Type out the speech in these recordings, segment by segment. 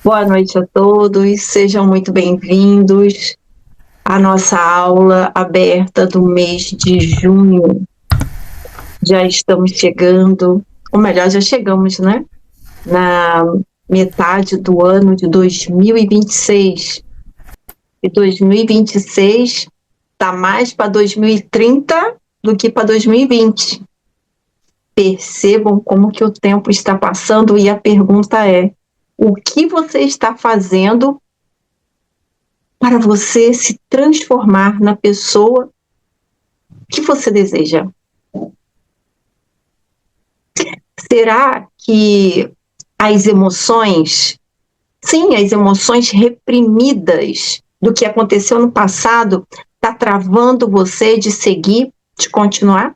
Boa noite a todos, sejam muito bem-vindos à nossa aula aberta do mês de junho. Já estamos chegando, ou melhor, já chegamos, né? Na metade do ano de 2026. E 2026 está mais para 2030 do que para 2020. Percebam como que o tempo está passando e a pergunta é: o que você está fazendo para você se transformar na pessoa que você deseja? Será que as emoções, sim, as emoções reprimidas do que aconteceu no passado, está travando você de seguir, de continuar?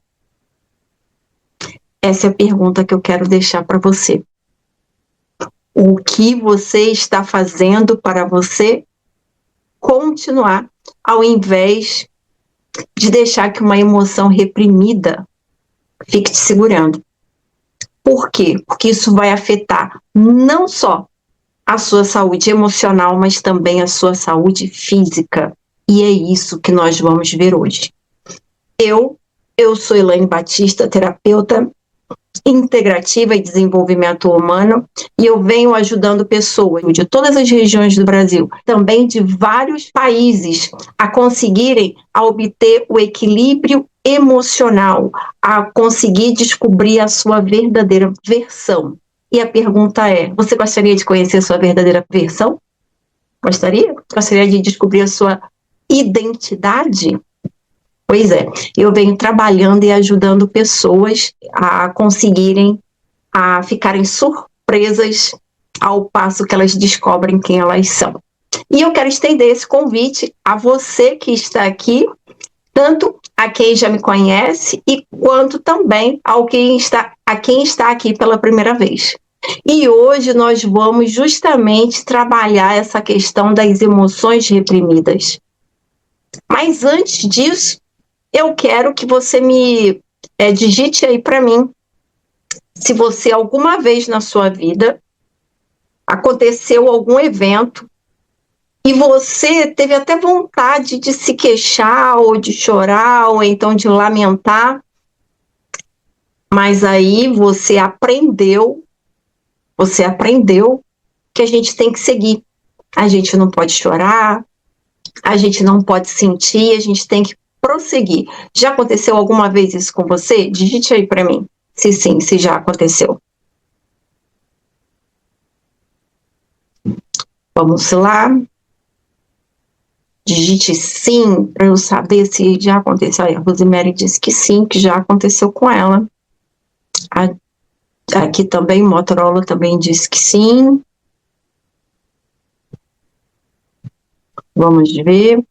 Essa é a pergunta que eu quero deixar para você. O que você está fazendo para você continuar, ao invés de deixar que uma emoção reprimida fique te segurando? Por quê? Porque isso vai afetar não só a sua saúde emocional, mas também a sua saúde física. E é isso que nós vamos ver hoje. Eu sou Elaine Batista, terapeuta integrativa e desenvolvimento humano, e eu venho ajudando pessoas de todas as regiões do Brasil, também de vários países, a conseguirem obter o equilíbrio emocional, a conseguir descobrir a sua verdadeira versão. E a pergunta é: você gostaria de conhecer a sua verdadeira versão? Gostaria? Gostaria de descobrir a sua identidade? Pois é, eu venho trabalhando e ajudando pessoas a conseguirem, a ficarem surpresas ao passo que elas descobrem quem elas são. E eu quero estender esse convite a você que está aqui, tanto a quem já me conhece e quanto também a quem está aqui pela primeira vez. E hoje nós vamos justamente trabalhar essa questão das emoções reprimidas. Mas antes disso, eu quero que você me digite aí para mim se você alguma vez na sua vida aconteceu algum evento e você teve até vontade de se queixar ou de chorar ou então de lamentar, mas aí você aprendeu que a gente tem que seguir. A gente não pode chorar, a gente não pode sentir, a gente tem que prosseguir. Já aconteceu alguma vez isso com você? Digite aí para mim, se sim, se já aconteceu. Vamos lá. Digite sim, para eu saber se já aconteceu. Aí, a Rosemary disse que sim, que já aconteceu com ela. Aqui também, Motorola também disse que sim. Vamos ver.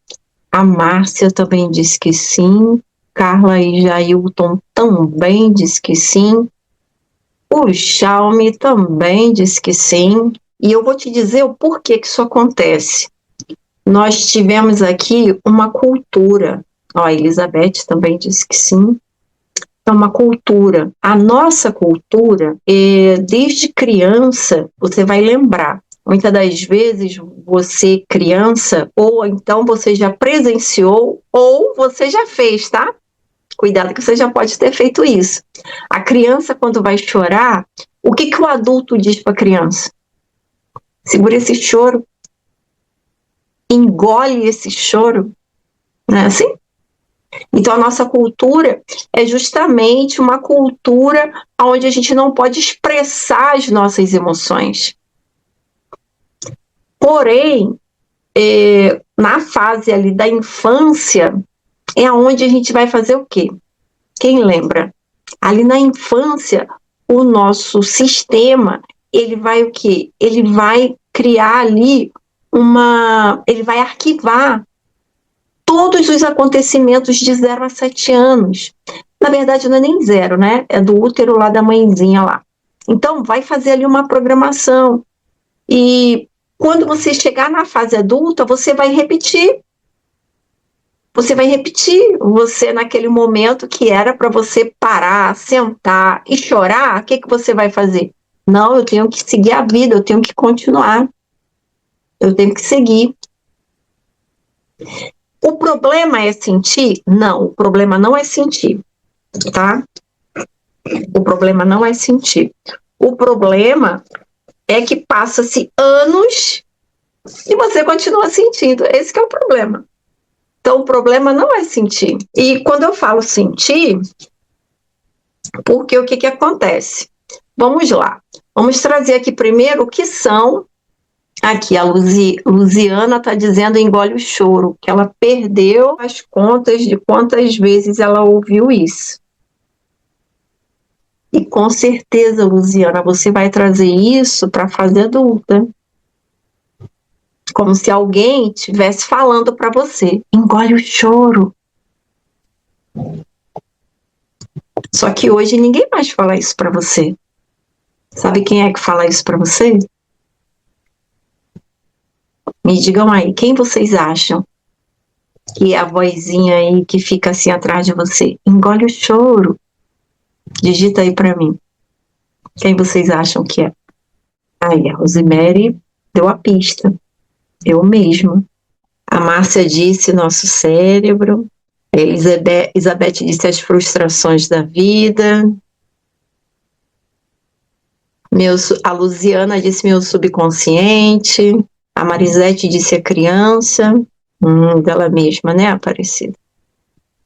A Márcia também disse que sim. Carla e Jailton também disse que sim. O Xiaomi também disse que sim. E eu vou te dizer o porquê que isso acontece. Nós tivemos aqui uma cultura. Ó, a Elizabeth também disse que sim. É uma cultura. A nossa cultura, desde criança, você vai lembrar. Muitas das vezes, você criança, ou então você já presenciou, ou você já fez, tá? Cuidado que você já pode ter feito isso. A criança, quando vai chorar, o que o adulto diz para a criança? Segura esse choro. Engole esse choro. Não é assim? Então, a nossa cultura é justamente uma cultura onde a gente não pode expressar as nossas emoções. Porém, na fase ali da infância, é onde a gente vai fazer o quê? Quem lembra? Ali na infância, o nosso sistema, ele vai o quê? Ele vai criar ali ele vai arquivar todos os acontecimentos de 0 a 7 anos. Na verdade, não é nem 0, né? É do útero lá da mãezinha lá. Então, vai fazer ali uma programação. E quando você chegar na fase adulta, você vai repetir. Você naquele momento que era para você parar, sentar e chorar, o que você vai fazer? Não, eu tenho que seguir a vida, eu tenho que continuar. Eu tenho que seguir. O problema é sentir? Não, o problema não é sentir, tá? O problema não é sentir. O problema é que passa-se anos e você continua sentindo. Esse que é o problema. Então, o problema não é sentir. E quando eu falo sentir, porque o que acontece? Vamos lá. Vamos trazer aqui primeiro o que são. Aqui, a Luziana está dizendo engole o choro, que ela perdeu as contas de quantas vezes ela ouviu isso. E com certeza, Luziana, você vai trazer isso para a fase adulta. Como se alguém estivesse falando para você, engole o choro. Só que hoje ninguém mais fala isso para você. Sabe quem é que fala isso para você? Me digam aí, quem vocês acham que é a vozinha aí que fica assim atrás de você? Engole o choro. Digita aí para mim. Quem vocês acham que é? Aí, a Rosemary deu a pista. Eu mesma. A Márcia disse nosso cérebro. A Elizabeth disse as frustrações da vida. A Luziana disse meu subconsciente. A Marisete disse a criança. Dela mesma, né, Aparecida?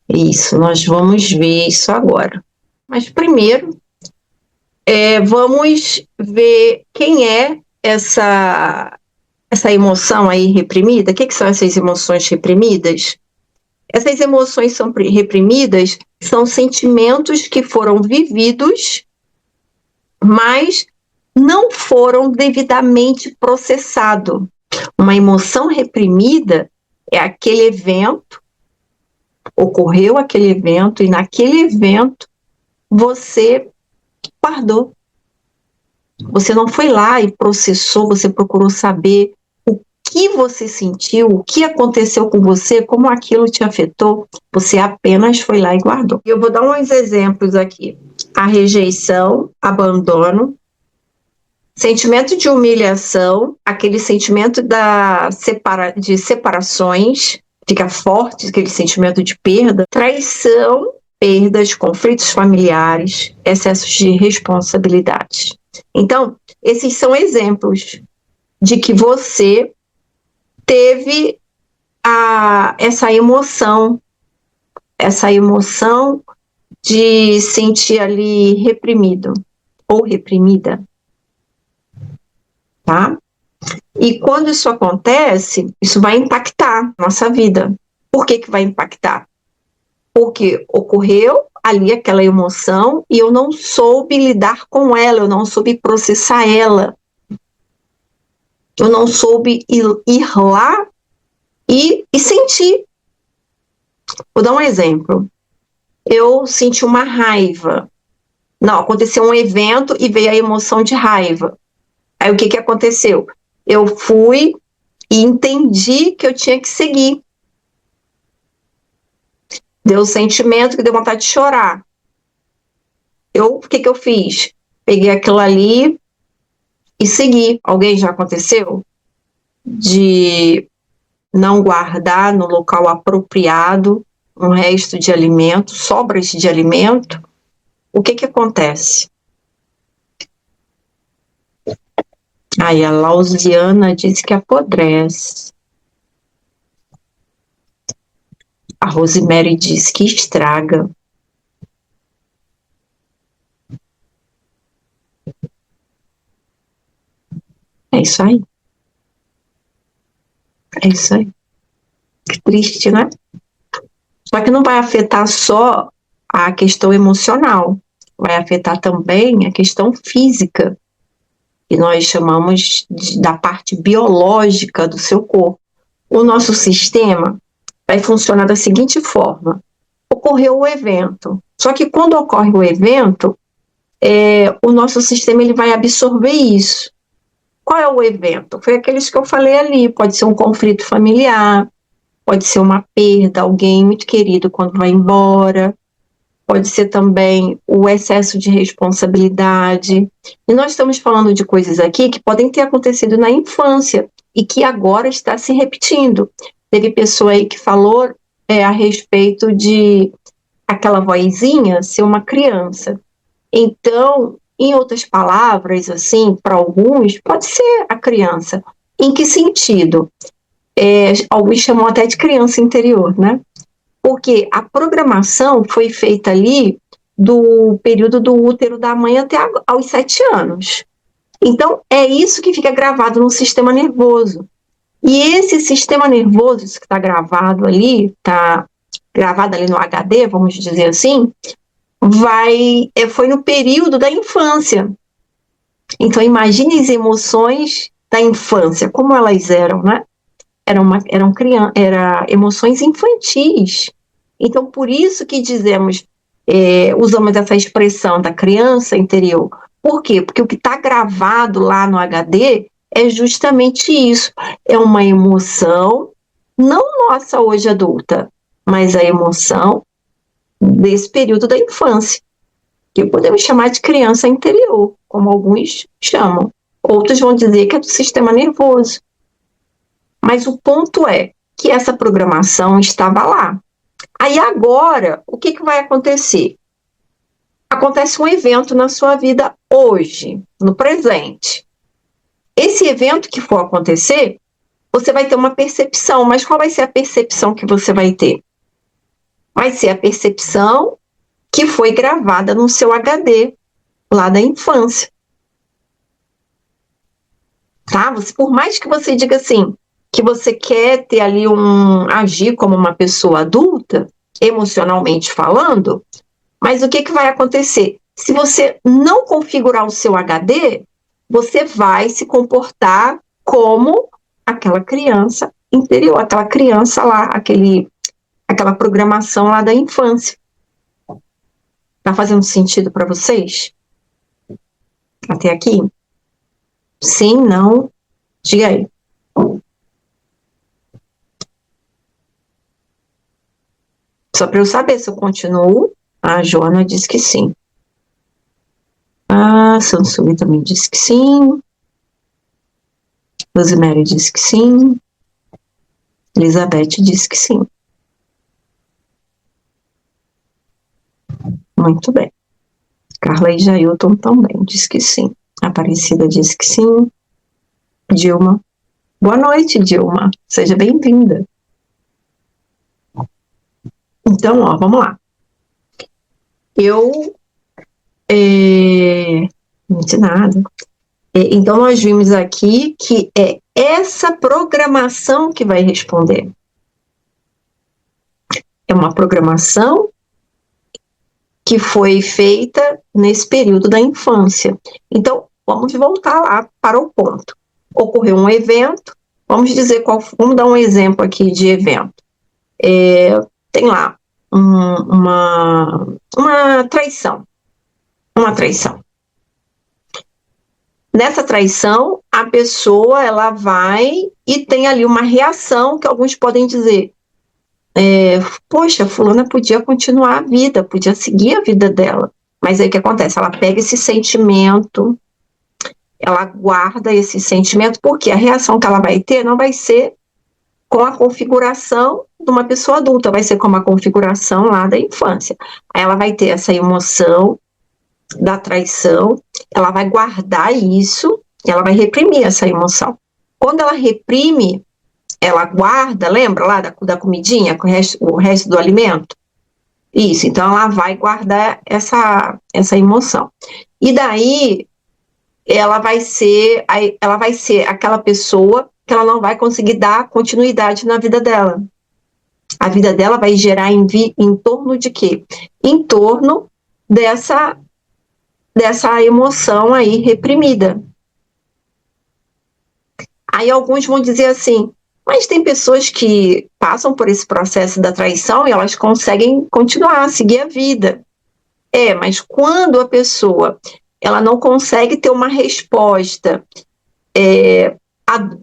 Isso, nós vamos ver isso agora. Mas primeiro, vamos ver quem é essa emoção aí reprimida. O que são essas emoções reprimidas? Essas emoções são reprimidas, são sentimentos que foram vividos, mas não foram devidamente processados. Uma emoção reprimida é aquele evento, ocorreu aquele evento, e naquele evento você guardou. Você não foi lá e processou, você procurou saber o que você sentiu, o que aconteceu com você, como aquilo te afetou. Você apenas foi lá e guardou. Eu vou dar uns exemplos aqui. A rejeição, abandono, sentimento de humilhação, aquele sentimento de separações, fica forte aquele sentimento de perda, traição, perdas, conflitos familiares, excessos de responsabilidade. Então, esses são exemplos de que você teve essa emoção de sentir ali reprimido ou reprimida, tá? E quando isso acontece, isso vai impactar a nossa vida. Por que vai impactar? Porque ocorreu ali aquela emoção e eu não soube lidar com ela, eu não soube processar ela. Eu não soube ir lá e sentir. Vou dar um exemplo. Eu senti uma raiva. Não, aconteceu um evento e veio a emoção de raiva. Aí o que aconteceu? Eu fui e entendi que eu tinha que seguir. Deu um sentimento que deu vontade de chorar. O que eu fiz? Peguei aquilo ali e segui. Alguém já aconteceu? De não guardar no local apropriado um resto de alimento, sobras de alimento. O que acontece? Aí a Lausiana disse que apodrece. A Rosemary diz que estraga. É isso aí. É isso aí. Que triste, né? Só que não vai afetar só a questão emocional, vai afetar também a questão física, que nós chamamos da parte biológica do seu corpo. O nosso sistema vai funcionar da seguinte forma: ocorreu o evento, só que quando ocorre o evento, o nosso sistema ele vai absorver isso. Qual é o evento? Foi aqueles que eu falei ali, pode ser um conflito familiar, pode ser uma perda, alguém muito querido quando vai embora, pode ser também o excesso de responsabilidade. E nós estamos falando de coisas aqui que podem ter acontecido na infância, e que agora está se repetindo. Teve pessoa aí que falou a respeito de aquela vozinha ser uma criança. Então, em outras palavras, assim, para alguns, pode ser a criança. Em que sentido? Alguns chamam até de criança interior, né? Porque a programação foi feita ali do período do útero da mãe até aos 7 anos. Então, é isso que fica gravado no sistema nervoso. E esse sistema nervoso que está gravado ali, está gravado ali no HD, vamos dizer assim, foi no período da infância. Então, imagine as emoções da infância, como elas eram, né? Eram emoções infantis. Então, por isso que dizemos, usamos essa expressão da criança interior. Por quê? Porque o que está gravado lá no HD é justamente isso. É uma emoção, não nossa hoje adulta, mas a emoção desse período da infância, que podemos chamar de criança interior, como alguns chamam. Outros vão dizer que é do sistema nervoso. Mas o ponto é que essa programação estava lá. Aí agora, o que vai acontecer? Acontece um evento na sua vida hoje, no presente. Esse evento que for acontecer, você vai ter uma percepção, mas qual vai ser a percepção que você vai ter? Vai ser a percepção que foi gravada no seu HD, lá da infância. Tá? Por mais que você diga assim, que você quer ter ali agir como uma pessoa adulta, emocionalmente falando, mas o que vai acontecer? Se você não configurar o seu HD, você vai se comportar como aquela criança interior, aquela criança lá, aquela programação lá da infância. Tá fazendo sentido para vocês? Até aqui? Sim, não? Diga aí. Só para eu saber se eu continuo. A Joana disse que sim. A Sansui também disse que sim. Rosemary disse que sim. Elizabeth disse que sim. Muito bem. Carla e Jailton também disse que sim. Aparecida disse que sim. Dilma. Boa noite, Dilma. Seja bem-vinda. Então, vamos lá. Não disse nada. Então, nós vimos aqui que é essa programação que vai responder. É uma programação que foi feita nesse período da infância. Então, vamos voltar lá para o ponto. Ocorreu um evento, vamos dar um exemplo aqui de evento. Tem lá uma traição. Uma traição. Nessa traição, a pessoa ela vai e tem ali uma reação que alguns podem dizer, poxa, fulana podia continuar a vida, podia seguir a vida dela. Mas aí o que acontece? Ela pega esse sentimento, ela guarda esse sentimento, porque a reação que ela vai ter não vai ser com a configuração de uma pessoa adulta, vai ser como a configuração lá da infância. Aí ela vai ter essa emoção da traição, ela vai guardar isso, ela vai reprimir essa emoção. Quando ela reprime, ela guarda, lembra lá da comidinha, o resto do alimento? Isso, então ela vai guardar essa emoção. E daí, ela vai ser aquela pessoa que ela não vai conseguir dar continuidade na vida dela. A vida dela vai gerar em torno de quê? Em torno dessa emoção aí reprimida. Aí alguns vão dizer assim, mas tem pessoas que passam por esse processo da traição e elas conseguem continuar, seguir a vida. Mas quando a pessoa ela não consegue ter uma resposta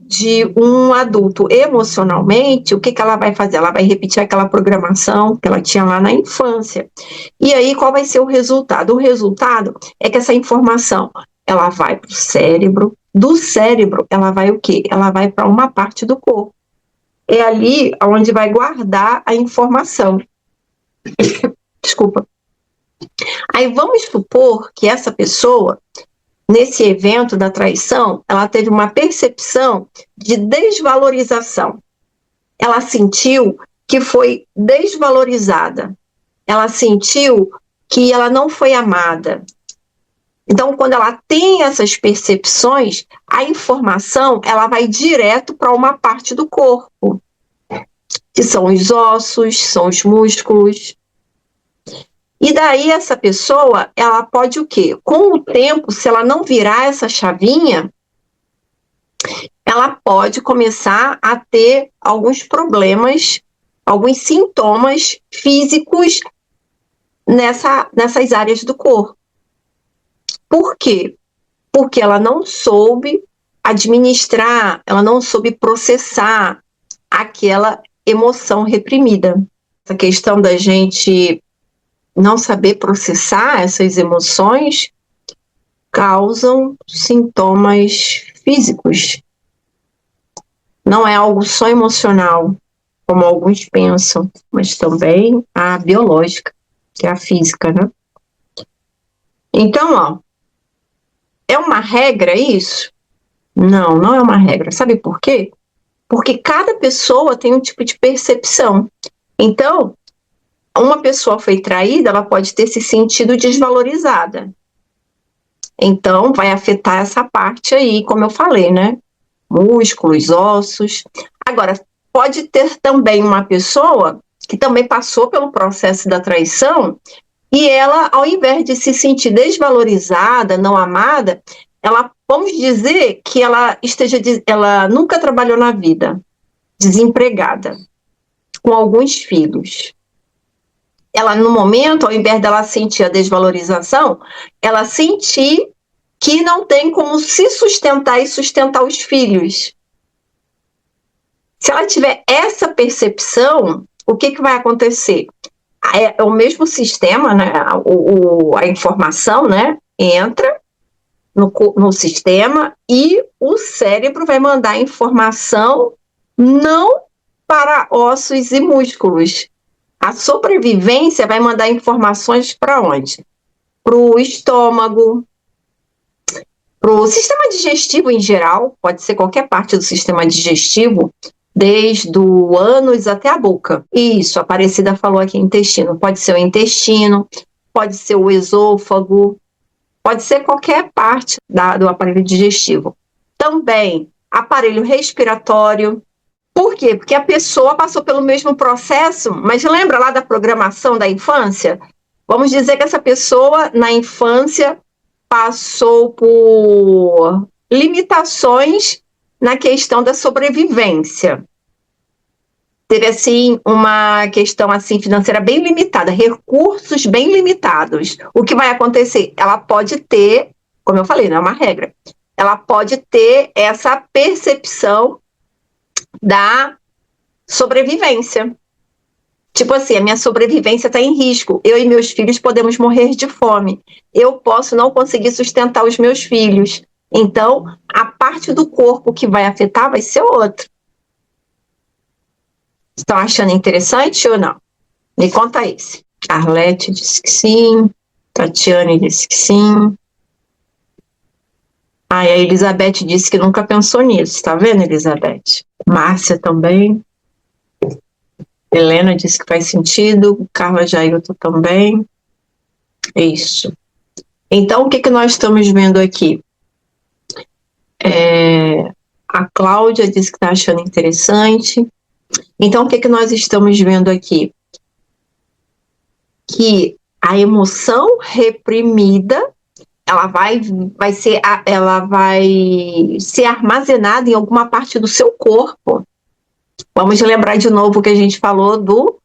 de um adulto emocionalmente, o que ela vai fazer? Ela vai repetir aquela programação que ela tinha lá na infância. E aí, qual vai ser o resultado? O resultado é que essa informação ela vai para o cérebro, do cérebro, ela vai o quê? Ela vai para uma parte do corpo. É ali onde vai guardar a informação. Desculpa. Aí vamos supor que essa pessoa, nesse evento da traição, ela teve uma percepção de desvalorização. Ela sentiu que foi desvalorizada. Ela sentiu que ela não foi amada. Então, quando ela tem essas percepções, a informação ela vai direto para uma parte do corpo, que são os ossos, são os músculos. E daí essa pessoa, ela pode o quê? Com o tempo, se ela não virar essa chavinha, ela pode começar a ter alguns problemas, alguns sintomas físicos nessas áreas do corpo. Por quê? Porque ela não soube administrar, ela não soube processar aquela emoção reprimida. Essa questão da gente não saber processar essas emoções causam sintomas físicos. Não é algo só emocional, como alguns pensam, mas também a biológica, que é a física, né? Então, ó, é uma regra isso? Não, não é uma regra. Sabe por quê? Porque cada pessoa tem um tipo de percepção. Então, uma pessoa foi traída, ela pode ter se sentido desvalorizada. Então, vai afetar essa parte aí, como eu falei, né? Músculos, ossos. Agora, pode ter também uma pessoa que também passou pelo processo da traição e ela, ao invés de se sentir desvalorizada, não amada, ela, vamos dizer que ela nunca trabalhou na vida, desempregada, com alguns filhos. Ela, no momento, ao invés dela sentir a desvalorização, ela sentir que não tem como se sustentar e sustentar os filhos. Se ela tiver essa percepção, o que vai acontecer? É o mesmo sistema, né? A informação, né? Entra no sistema e o cérebro vai mandar a informação não para ossos e músculos. A sobrevivência vai mandar informações para onde? Para o estômago, para o sistema digestivo em geral, pode ser qualquer parte do sistema digestivo, desde o ânus até a boca. Isso, a Aparecida falou aqui intestino. Pode ser o intestino, pode ser o esôfago, pode ser qualquer parte do aparelho digestivo. Também aparelho respiratório. Por quê? Porque a pessoa passou pelo mesmo processo, mas lembra lá da programação da infância? Vamos dizer que essa pessoa, na infância, passou por limitações na questão da sobrevivência. Teve, assim, uma questão assim, financeira bem limitada, recursos bem limitados. O que vai acontecer? Ela pode ter, como eu falei, não é uma regra, ela pode ter essa percepção da sobrevivência. Tipo assim, a minha sobrevivência está em risco. Eu e meus filhos podemos morrer de fome. Eu posso não conseguir sustentar os meus filhos. Então, a parte do corpo que vai afetar vai ser outra. Estão achando interessante ou não? Me conta isso. Arlete disse que sim. Tatiane disse que sim. Ah, e a Elizabeth disse que nunca pensou nisso. Tá vendo, Elizabeth? Márcia também. Helena disse que faz sentido. Carla Jailton também. Isso. Então, o que nós estamos vendo aqui? A Cláudia disse que está achando interessante. Então, o que nós estamos vendo aqui? Que a emoção reprimida, ela vai ser armazenada em alguma parte do seu corpo. Vamos lembrar de novo o que a gente falou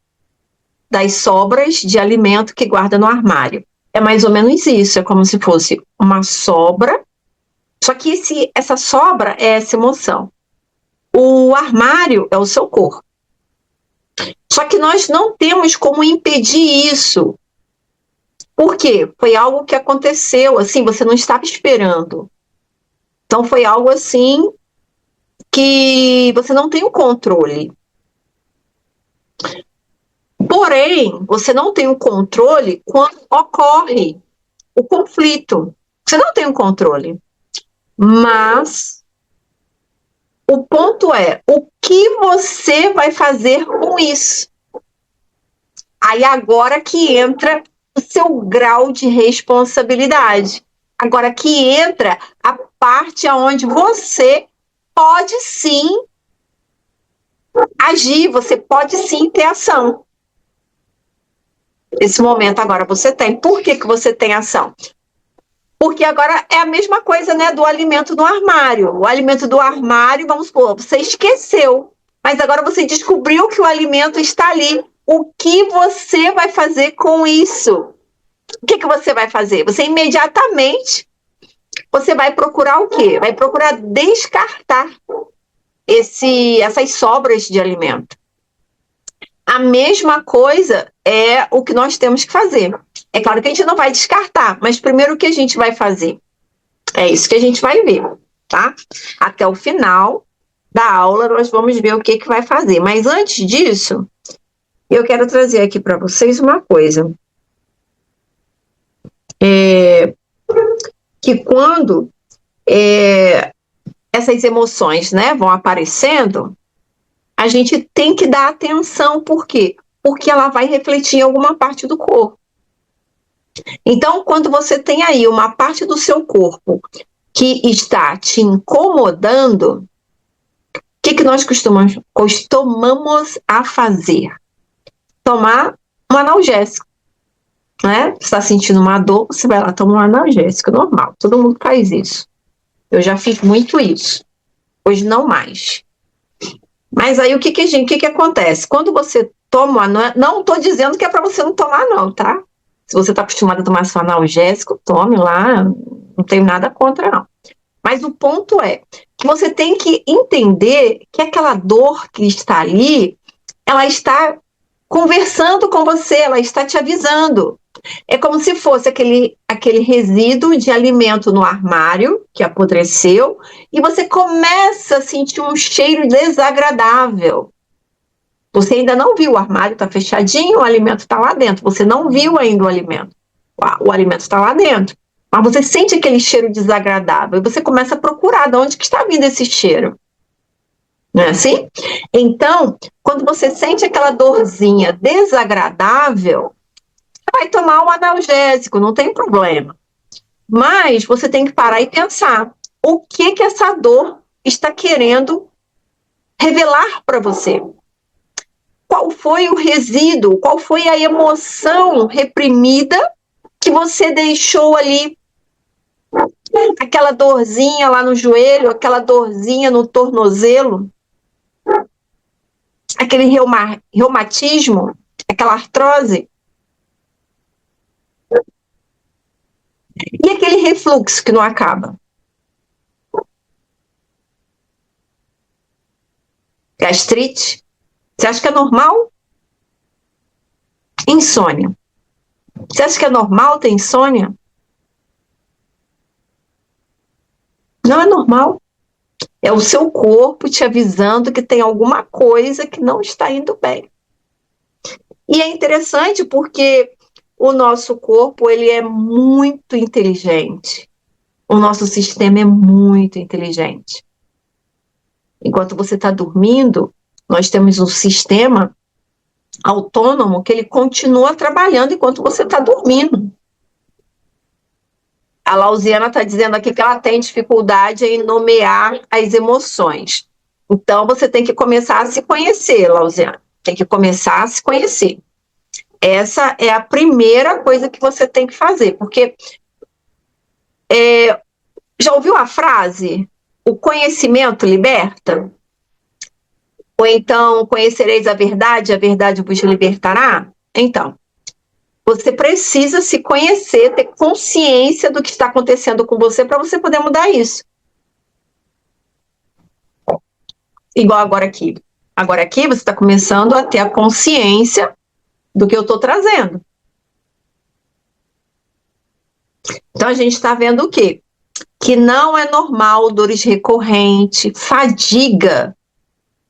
das sobras de alimento que guarda no armário. É mais ou menos isso, é como se fosse uma sobra, só que essa sobra é essa emoção. O armário é o seu corpo. Só que nós não temos como impedir isso. Por quê? Foi algo que aconteceu, assim, você não estava esperando. Então foi algo assim que você não tem o controle. Porém, você não tem o controle quando ocorre o conflito. Você não tem o controle. Mas o ponto é, o que você vai fazer com isso? Aí agora que entra o seu grau de responsabilidade. Agora que entra a parte onde você pode sim agir, você pode sim ter ação. Esse momento agora você tem. Por que você tem ação? Porque agora é a mesma coisa, né, do alimento no armário. O alimento do armário, vamos supor, você esqueceu, mas agora você descobriu que o alimento está ali. O que você vai fazer com isso? O que você vai fazer? Você imediatamente, você vai procurar o quê? Vai procurar descartar essas sobras de alimento. A mesma coisa é o que nós temos que fazer. É claro que a gente não vai descartar, mas primeiro o que a gente vai fazer? É isso que a gente vai ver, tá? Até o final da aula nós vamos ver o que vai fazer. Mas antes disso, eu quero trazer aqui para vocês uma coisa. Que quando essas emoções, né, vão aparecendo, a gente tem que dar atenção. Por quê? Porque ela vai refletir em alguma parte do corpo. Então, quando você tem aí uma parte do seu corpo que está te incomodando, o que nós costumamos a fazer? Tomar um analgésico. Né? Você está sentindo uma dor, você vai lá tomar um analgésico, normal. Todo mundo faz isso. Eu já fiz muito isso. Hoje não mais. Mas aí o que acontece? Quando você toma, não estou dizendo que é para você não tomar não, tá? Se você está acostumado a tomar seu analgésico, tome lá, não tenho nada contra não. Mas o ponto é que você tem que entender que aquela dor que está ali, ela está conversando com você, ela está te avisando. É como se fosse aquele resíduo de alimento no armário que apodreceu e você começa a sentir um cheiro desagradável. Você ainda não viu, o armário está fechadinho, o alimento está lá dentro. Você não viu ainda o alimento. O alimento está lá dentro. Mas você sente aquele cheiro desagradável e você começa a procurar de onde que está vindo esse cheiro. Não é assim? Então, quando você sente aquela dorzinha desagradável, vai tomar um analgésico, não tem problema. Mas você tem que parar e pensar o que essa dor está querendo revelar para você. Qual foi o resíduo, qual foi a emoção reprimida que você deixou ali? Aquela dorzinha lá no joelho, aquela dorzinha no tornozelo, aquele reumatismo, aquela artrose. E aquele refluxo que não acaba? Gastrite? Você acha que é normal? Insônia. Você acha que é normal ter insônia? Não é normal. É o seu corpo te avisando que tem alguma coisa que não está indo bem. E é interessante porque o nosso corpo, ele é muito inteligente. O nosso sistema é muito inteligente. Enquanto você está dormindo, nós temos um sistema autônomo que ele continua trabalhando enquanto você está dormindo. A Lausiana está dizendo aqui que ela tem dificuldade em nomear as emoções. Então, você tem que começar a se conhecer, Lausiana. Tem que começar a se conhecer. Essa é a primeira coisa que você tem que fazer, porque já ouviu a frase? O conhecimento liberta? Ou então, conhecereis a verdade vos libertará? Então, você precisa se conhecer, ter consciência do que está acontecendo com você para você poder mudar isso. Igual agora aqui. Agora aqui você está começando a ter a consciência do que eu estou trazendo. Então a gente está vendo o quê? que não é normal dores recorrentes, fadiga.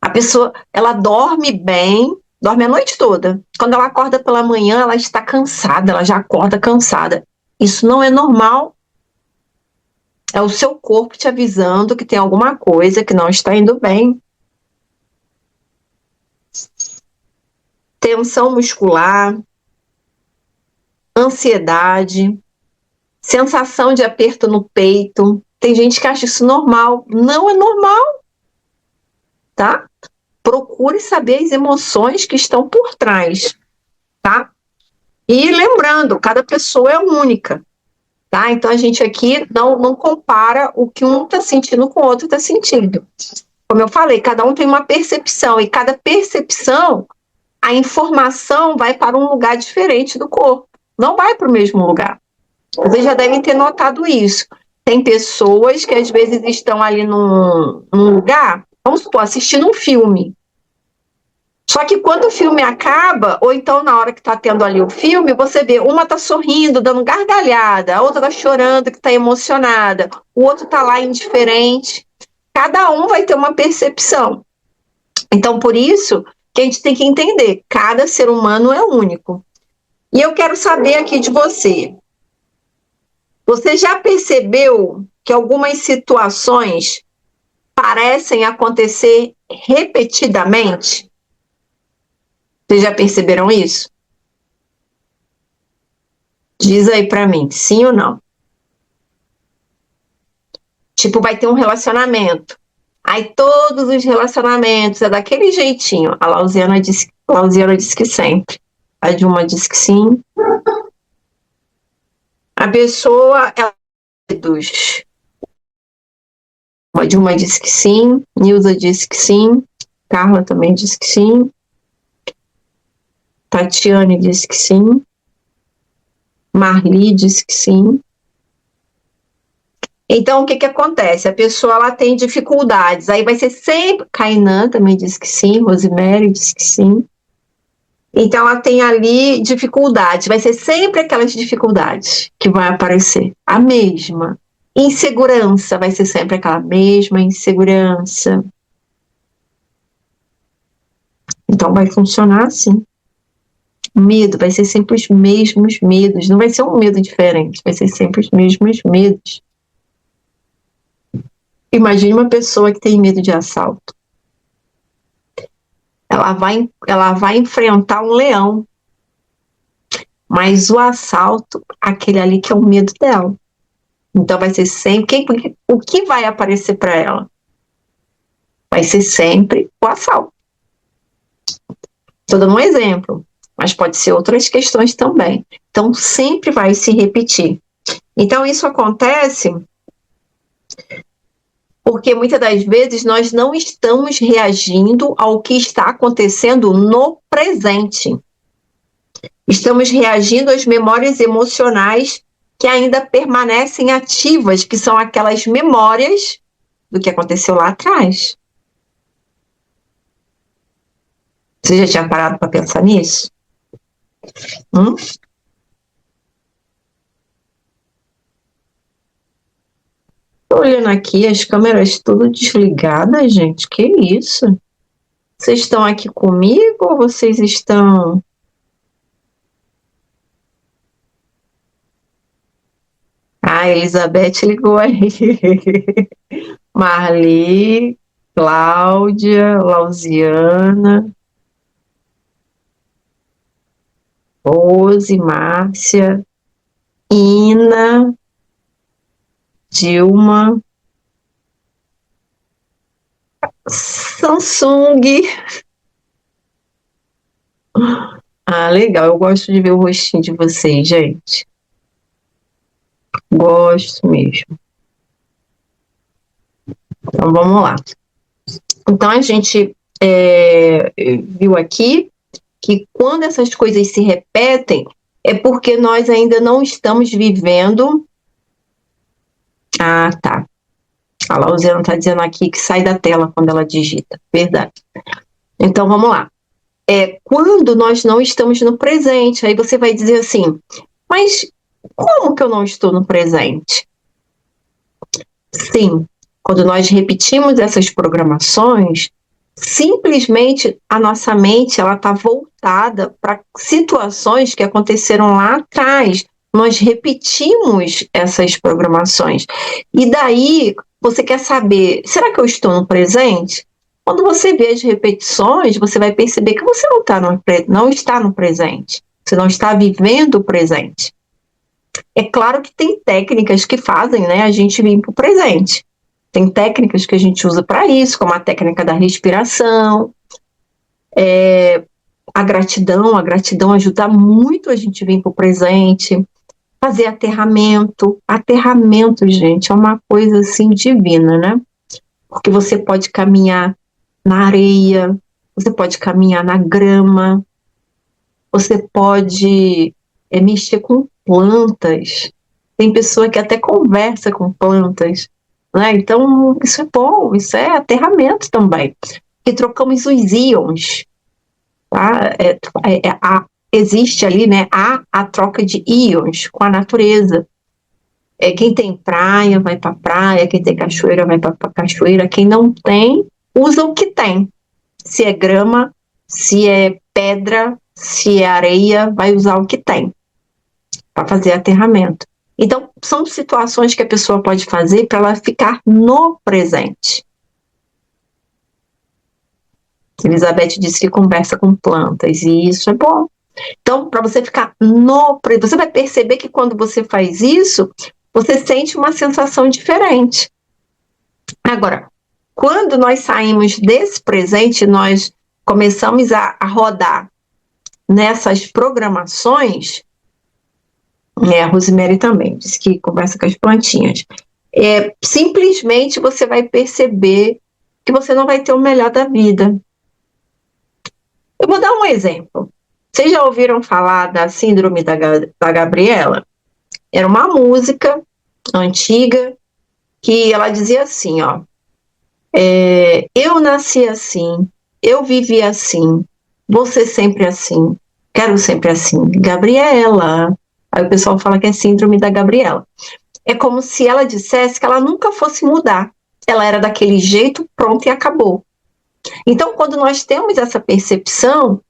A pessoa, ela dorme bem, dorme a noite toda. Quando ela acorda pela manhã, ela está cansada, ela já acorda cansada. Isso não é normal. É o seu corpo te avisando que tem alguma coisa que não está indo bem. Tensão muscular, ansiedade, sensação de aperto no peito. Tem gente que acha isso normal. Não é normal, tá? Procure saber as emoções que estão por trás, tá? E lembrando, cada pessoa é única, tá? Então a gente aqui não compara o que um está sentindo com o outro está sentindo. Como eu falei, cada um tem uma percepção e cada percepção, a informação vai para um lugar diferente do corpo, não vai para o mesmo lugar. Vocês já devem ter notado isso. Tem pessoas que às vezes estão ali num lugar, vamos supor, assistindo um filme. Só que quando o filme acaba, ou então na hora que está tendo ali o filme, você vê, uma está sorrindo, dando gargalhada, a outra está chorando, que está emocionada, o outro está lá indiferente. Cada um vai ter uma percepção. Então, por isso que a gente tem que entender, cada ser humano é único. E eu quero saber aqui de você. Você já percebeu que algumas situações parecem acontecer repetidamente? Vocês já perceberam isso? Diz aí pra mim, sim ou não? Tipo, vai ter um relacionamento. Aí todos os relacionamentos é daquele jeitinho. A Lausiana disse que sempre. A Dilma disse que sim. A pessoa, ela dos. A Dilma disse que sim. Nilza disse que sim. Carla também disse que sim. Tatiane disse que sim. Marli disse que sim. Então, o que acontece? A pessoa ela tem dificuldades, aí vai ser sempre... Kainan também disse que sim, Rosemary disse que sim. Então, ela tem ali dificuldades, vai ser sempre aquelas dificuldades que vai aparecer, a mesma. Insegurança, vai ser sempre aquela mesma insegurança. Então, vai funcionar assim. Medo, vai ser sempre os mesmos medos, não vai ser um medo diferente, vai ser sempre os mesmos medos. Imagine uma pessoa que tem medo de assalto. Ela vai enfrentar um leão. Mas o assalto, aquele ali que é o medo dela. Então vai ser sempre... o que vai aparecer para ela? Vai ser sempre o assalto. Estou dando um exemplo, mas pode ser outras questões também. Então sempre vai se repetir. Então isso acontece... porque muitas das vezes nós não estamos reagindo ao que está acontecendo no presente. Estamos reagindo às memórias emocionais que ainda permanecem ativas, que são aquelas memórias do que aconteceu lá atrás. Você já tinha parado para pensar nisso? Tô olhando aqui, as câmeras tudo desligadas, gente. Que isso? Vocês estão aqui comigo ou vocês estão... Ah, Elizabeth ligou aí. Marli, Cláudia, Lausiana, Rose, Márcia, Ina, Dilma, Samsung. Ah, legal. Eu gosto de ver o rostinho de vocês, gente. Gosto mesmo. Então, vamos lá. Então, a gente viu aqui que quando essas coisas se repetem, é porque nós ainda não estamos vivendo... Ah, tá. A Lausiana está dizendo aqui que sai da tela quando ela digita. Verdade. Então, vamos lá. Quando nós não estamos no presente, aí você vai dizer assim, mas como que eu não estou no presente? Sim, quando nós repetimos essas programações, simplesmente a nossa mente ela está voltada para situações que aconteceram lá atrás. Nós repetimos essas programações. E daí você quer saber, será que eu estou no presente? Quando você vê as repetições, você vai perceber que você não está no presente. Você não está vivendo o presente. É claro que tem técnicas que fazem, né, a gente vir para o presente. Tem técnicas que a gente usa para isso, como a técnica da respiração, a gratidão ajuda muito a gente vir para o presente, fazer aterramento. Aterramento, gente, é uma coisa assim divina, né? Porque você pode caminhar na areia, você pode caminhar na grama, você pode mexer com plantas. Tem pessoa que até conversa com plantas, né? Então, isso é bom, isso é aterramento também. E trocamos os íons, tá? Existe ali, né, a troca de íons com a natureza. Quem tem praia, vai para praia, quem tem cachoeira, vai para cachoeira, quem não tem, usa o que tem. Se é grama, se é pedra, se é areia, vai usar o que tem para fazer aterramento. Então, são situações que a pessoa pode fazer para ela ficar no presente. Elizabeth disse que conversa com plantas, e isso é bom. Então, para você ficar no presente, você vai perceber que quando você faz isso, você sente uma sensação diferente. Agora, quando nós saímos desse presente, nós começamos a rodar nessas programações, a Rosemary também disse que conversa com as plantinhas, simplesmente você vai perceber que você não vai ter o melhor da vida. Eu vou dar um exemplo. Vocês já ouviram falar da Síndrome da Gabriela? Era uma música antiga que ela dizia assim, ó, eu nasci assim, eu vivi assim, você sempre assim, quero sempre assim, Gabriela. Aí o pessoal fala que é Síndrome da Gabriela. É como se ela dissesse que ela nunca fosse mudar. Ela era daquele jeito, pronto e acabou. Então, quando nós temos essa percepção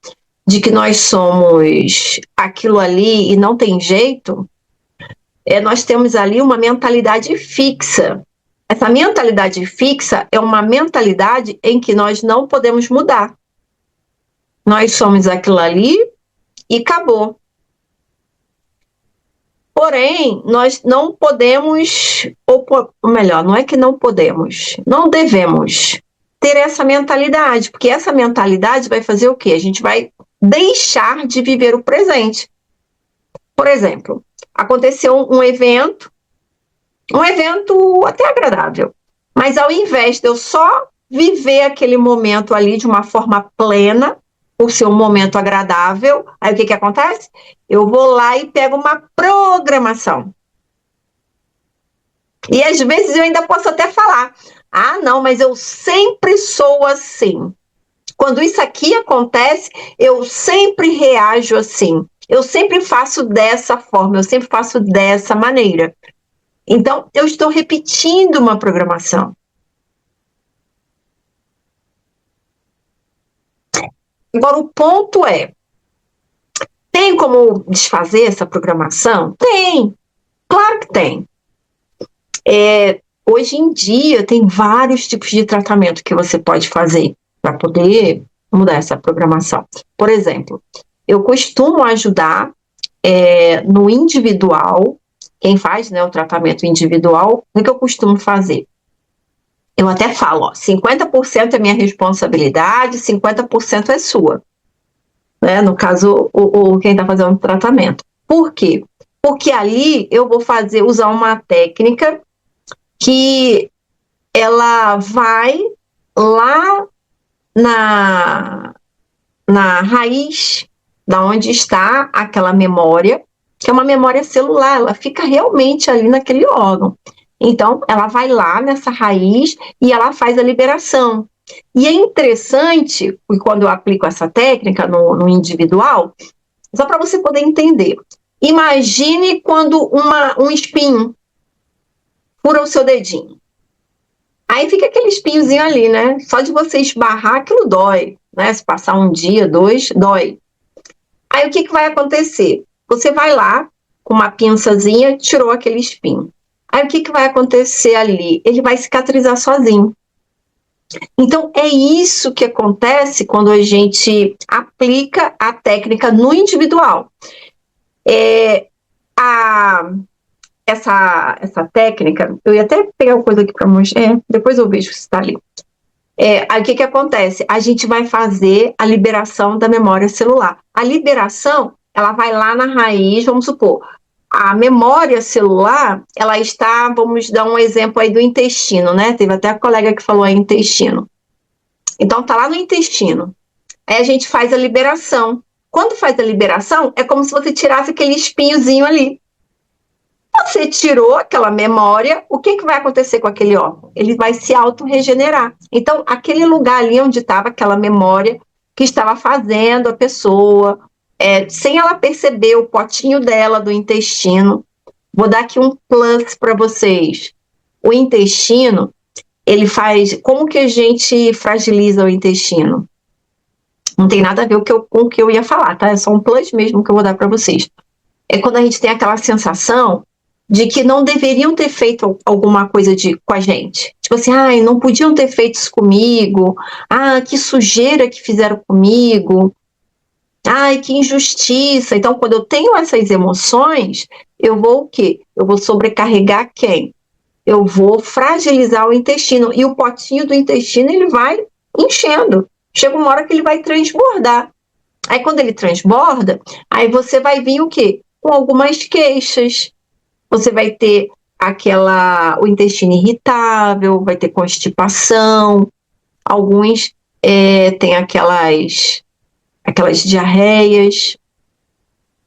de que nós somos aquilo ali e não tem jeito, nós temos ali uma mentalidade fixa. Essa mentalidade fixa é uma mentalidade em que nós não podemos mudar. Nós somos aquilo ali e acabou. Porém, nós não podemos, ou melhor, não é que não podemos, não devemos ter essa mentalidade, porque essa mentalidade vai fazer o quê? A gente vai deixar de viver o presente. Por exemplo, aconteceu um evento até agradável, mas ao invés de eu só viver aquele momento ali de uma forma plena, por ser um momento agradável, aí o que acontece? Eu vou lá e pego uma programação. E às vezes eu ainda posso até falar, não, mas eu sempre sou assim. Quando isso aqui acontece, eu sempre reajo assim. Eu sempre faço dessa forma, eu sempre faço dessa maneira. Então, eu estou repetindo uma programação. Agora, o ponto é, tem como desfazer essa programação? Tem, claro que tem. Hoje em dia, tem vários tipos de tratamento que você pode fazer para poder mudar essa programação. Por exemplo, eu costumo ajudar no individual, quem faz, né, o tratamento individual, o que eu costumo fazer? Eu até falo, 50% é minha responsabilidade, 50% é sua. Né? No caso, quem está fazendo o tratamento. Por quê? Porque ali eu vou usar uma técnica que ela vai lá na raiz, da onde está aquela memória, que é uma memória celular, ela fica realmente ali naquele órgão. Então, ela vai lá nessa raiz e ela faz a liberação. E é interessante, quando eu aplico essa técnica no individual, só para você poder entender. Imagine quando um espinho fura o seu dedinho. Aí fica aquele espinhozinho ali, né? Só de você esbarrar, aquilo dói, né? Se passar um dia, dois, dói. Aí o que vai acontecer? Você vai lá, com uma pinçazinha, tirou aquele espinho. Aí o que vai acontecer ali? Ele vai cicatrizar sozinho. Então, é isso que acontece quando a gente aplica a técnica no individual. Essa técnica, eu ia até pegar uma coisa aqui para mostrar, depois eu vejo se está ali. Aí o que acontece? A gente vai fazer a liberação da memória celular. A liberação, ela vai lá na raiz, vamos supor, a memória celular, ela está, vamos dar um exemplo aí do intestino, né? Teve até a colega que falou aí intestino. Então, tá lá no intestino. Aí a gente faz a liberação. Quando faz a liberação, é como se você tirasse aquele espinhozinho ali. Você tirou aquela memória, o que vai acontecer com aquele órgão? Ele vai se autorregenerar. Então, aquele lugar ali onde estava aquela memória que estava fazendo a pessoa, sem ela perceber o potinho dela do intestino. Vou dar aqui um plus para vocês. O intestino, ele faz... Como que a gente fragiliza o intestino? Não tem nada a ver com o que eu ia falar, tá? É só um plus mesmo que eu vou dar para vocês. É quando a gente tem aquela sensação de que não deveriam ter feito alguma coisa com a gente. Tipo assim, ai, não podiam ter feito isso comigo. Ah, que sujeira que fizeram comigo. Ai, que injustiça. Então, quando eu tenho essas emoções, eu vou o quê? Eu vou sobrecarregar quem? Eu vou fragilizar o intestino. E o potinho do intestino, ele vai enchendo. Chega uma hora que ele vai transbordar. Aí, quando ele transborda, aí você vai vir o quê? Com algumas queixas. Você vai ter o intestino irritável, vai ter constipação. Alguns têm aquelas diarreias,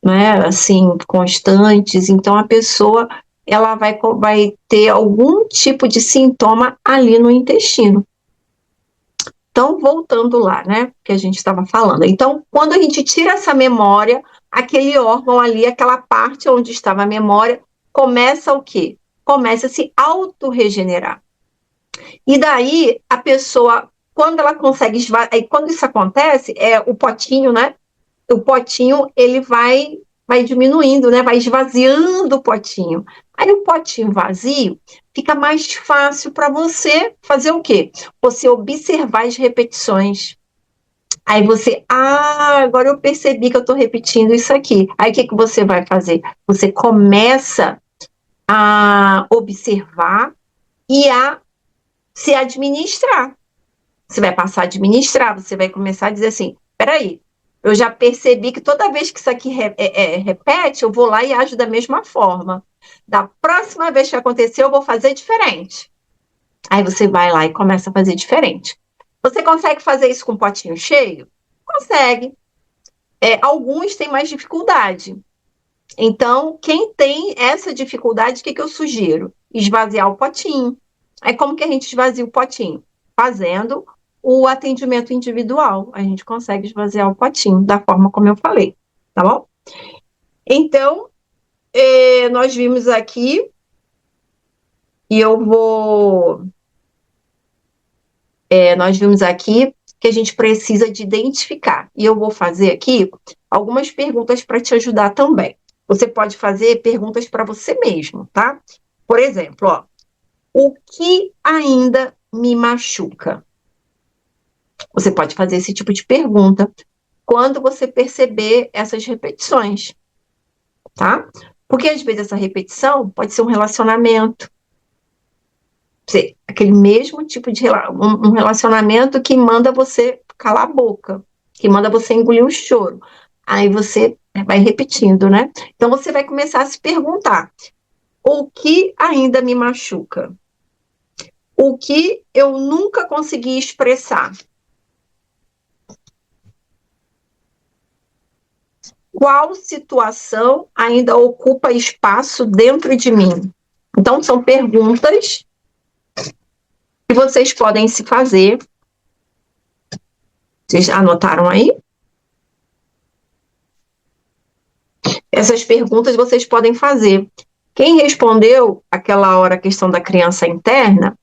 né, assim, constantes. Então, a pessoa ela vai ter algum tipo de sintoma ali no intestino. Então, voltando lá, né, que a gente estava falando. Então, quando a gente tira essa memória, aquele órgão ali, aquela parte onde estava a memória, começa o quê? Começa a se autorregenerar. E daí, a pessoa, quando ela consegue esvaziar, quando isso acontece, o potinho, né, o potinho, ele vai diminuindo, né? Vai esvaziando o potinho. Aí o potinho vazio fica mais fácil para você fazer o quê? Você observar as repetições. Aí você, agora eu percebi que eu estou repetindo isso aqui. Aí o que você vai fazer? Você começa a observar e a se administrar. Você vai passar a administrar, você vai começar a dizer assim, peraí, eu já percebi que toda vez que isso aqui repete, eu vou lá e ajo da mesma forma. Da próxima vez que acontecer, eu vou fazer diferente. Aí você vai lá e começa a fazer diferente. Você consegue fazer isso com um potinho cheio? Consegue. Alguns têm mais dificuldade. Então, quem tem essa dificuldade, o que eu sugiro? Esvaziar o potinho. Aí, como que a gente esvazia o potinho? Fazendo o atendimento individual. A gente consegue esvaziar o potinho, da forma como eu falei, tá bom? Então, nós vimos aqui, e eu vou... nós vimos aqui que a gente precisa de identificar. E eu vou fazer aqui algumas perguntas para te ajudar também. Você pode fazer perguntas para você mesmo, tá? Por exemplo, ó, o que ainda me machuca? Você pode fazer esse tipo de pergunta quando você perceber essas repetições, tá? Porque às vezes essa repetição pode ser um relacionamento, aquele mesmo tipo de um relacionamento que manda você calar a boca, que manda você engolir o choro. Aí você vai repetindo, né? Então você vai começar a se perguntar: o que ainda me machuca? O que eu nunca consegui expressar? Qual situação ainda ocupa espaço dentro de mim? Então, são perguntas que vocês podem se fazer. Vocês anotaram aí? Essas perguntas vocês podem fazer. Quem respondeu aquela hora a questão da criança interna,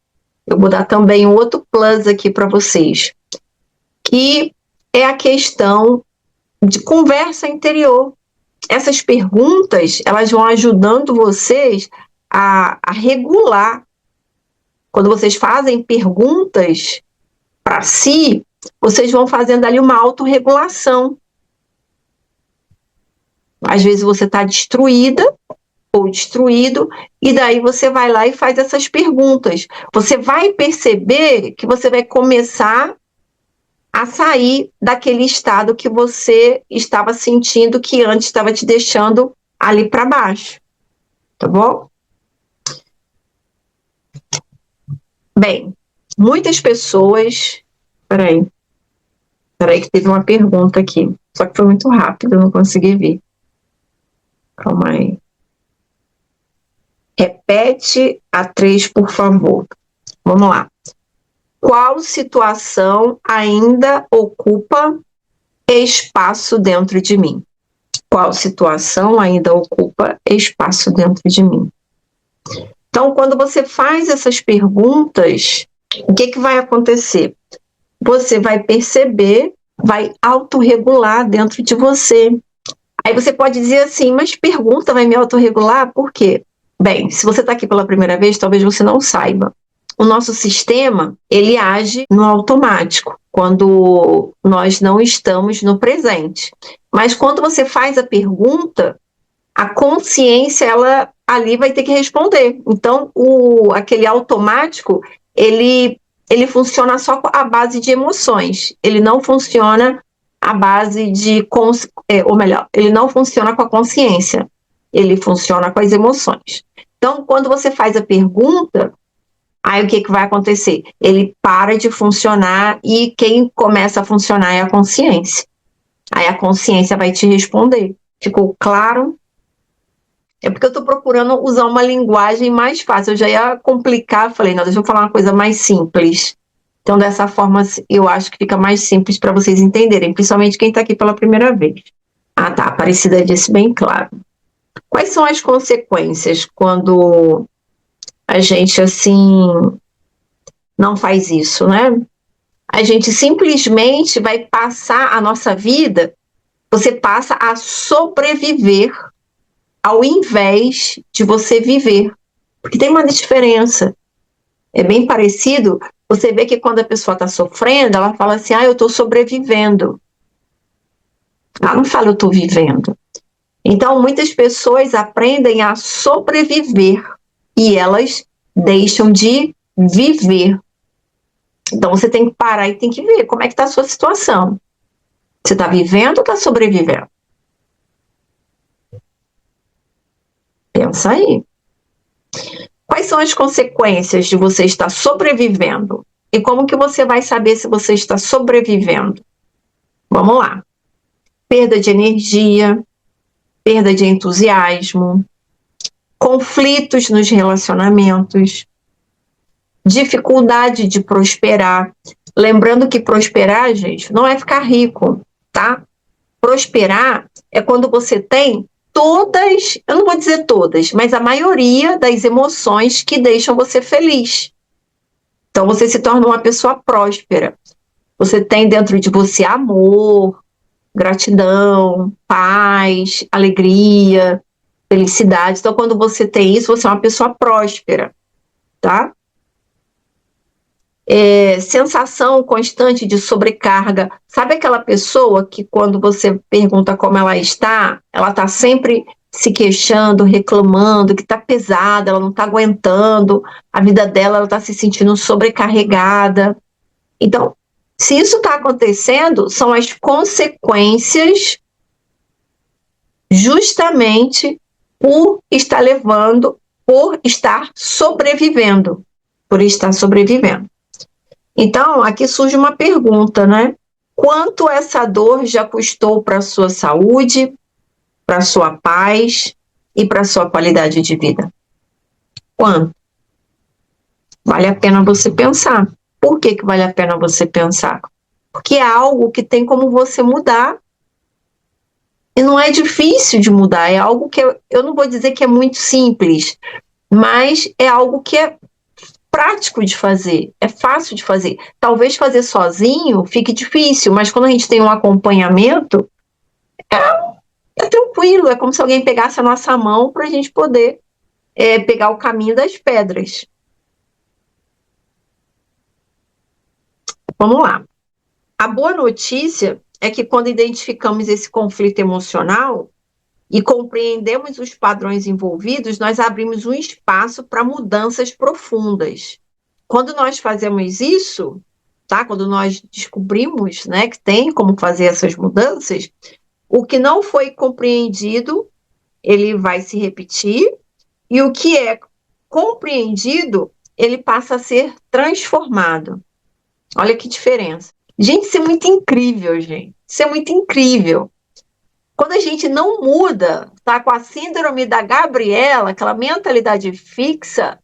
eu vou dar também um outro plus aqui para vocês, que é a questão de conversa interior. Essas perguntas, elas vão ajudando vocês a regular. Quando vocês fazem perguntas para si, vocês vão fazendo ali uma autorregulação. Às vezes você está destruída ou destruído, e daí você vai lá e faz essas perguntas. Você vai perceber que você vai começar a sair daquele estado que você estava sentindo que antes estava te deixando ali para baixo. Tá bom? Bem, muitas pessoas... Peraí que teve uma pergunta aqui. Só que foi muito rápido, eu não consegui ver. Calma aí. Repete a 3, por favor. Vamos lá. Qual situação ainda ocupa espaço dentro de mim? Qual situação ainda ocupa espaço dentro de mim? Então, quando você faz essas perguntas, o que vai acontecer? Você vai perceber, vai autorregular dentro de você. Aí você pode dizer assim, mas pergunta vai me autorregular? Por quê? Bem, se você está aqui pela primeira vez, talvez você não saiba. O nosso sistema, ele age no automático, quando nós não estamos no presente. Mas quando você faz a pergunta, a consciência, ela ali vai ter que responder. Então, aquele automático, ele funciona só à base de emoções. Ele não funciona à base de... ou melhor, ele não funciona com a consciência. Ele funciona com as emoções. Então, quando você faz a pergunta, aí o que vai acontecer? Ele para de funcionar e quem começa a funcionar é a consciência. Aí a consciência vai te responder. Ficou claro? É porque eu estou procurando usar uma linguagem mais fácil. Eu já ia complicar, falei, não, deixa eu falar uma coisa mais simples. Então, dessa forma, eu acho que fica mais simples para vocês entenderem, principalmente quem está aqui pela primeira vez. Ah, tá, a Aparecida disse bem claro. Quais são as consequências quando a gente, assim, não faz isso, né? A gente simplesmente vai passar a nossa vida, você passa a sobreviver ao invés de você viver. Porque tem uma diferença. É bem parecido, você vê que quando a pessoa está sofrendo, ela fala assim, eu estou sobrevivendo. Ela não fala, eu estou vivendo. Então, muitas pessoas aprendem a sobreviver e elas deixam de viver. Então, você tem que parar e tem que ver como é que está a sua situação. Você está vivendo ou está sobrevivendo? Pensa aí. Quais são as consequências de você estar sobrevivendo? E como que você vai saber se você está sobrevivendo? Vamos lá. Perda de energia, perda de entusiasmo, conflitos nos relacionamentos, dificuldade de prosperar. Lembrando que prosperar, gente, não é ficar rico, tá? Prosperar é quando você tem todas, eu não vou dizer todas, mas a maioria das emoções que deixam você feliz. Então você se torna uma pessoa próspera. Você tem dentro de você amor, gratidão, paz, alegria, felicidade. Então quando você tem isso, você é uma pessoa próspera, tá? Sensação constante de sobrecarga. Sabe aquela pessoa que quando você pergunta como ela está sempre se queixando, reclamando, que está pesada, ela não está aguentando, a vida dela, ela está se sentindo sobrecarregada. Então, se isso está acontecendo, são as consequências justamente por estar sobrevivendo, por estar sobrevivendo. Então, aqui surge uma pergunta, né? Quanto essa dor já custou para a sua saúde, para a sua paz e para a sua qualidade de vida? Quanto? Vale a pena você pensar. Por que vale a pena você pensar? Porque é algo que tem como você mudar. E não é difícil de mudar, é algo que eu não vou dizer que é muito simples, mas é algo que é prático de fazer, é fácil de fazer. Talvez fazer sozinho fique difícil, mas quando a gente tem um acompanhamento, é tranquilo, é como se alguém pegasse a nossa mão para a gente poder pegar o caminho das pedras. Vamos lá. A boa notícia é que quando identificamos esse conflito emocional e compreendemos os padrões envolvidos, nós abrimos um espaço para mudanças profundas. Quando nós fazemos isso, tá? Quando nós descobrimos, né, que tem como fazer essas mudanças, o que não foi compreendido, ele vai se repetir, e o que é compreendido, ele passa a ser transformado. Olha que diferença. Gente, isso é muito incrível, gente. Isso é muito incrível. Quando a gente não muda, tá com a síndrome da Gabriela, aquela mentalidade fixa,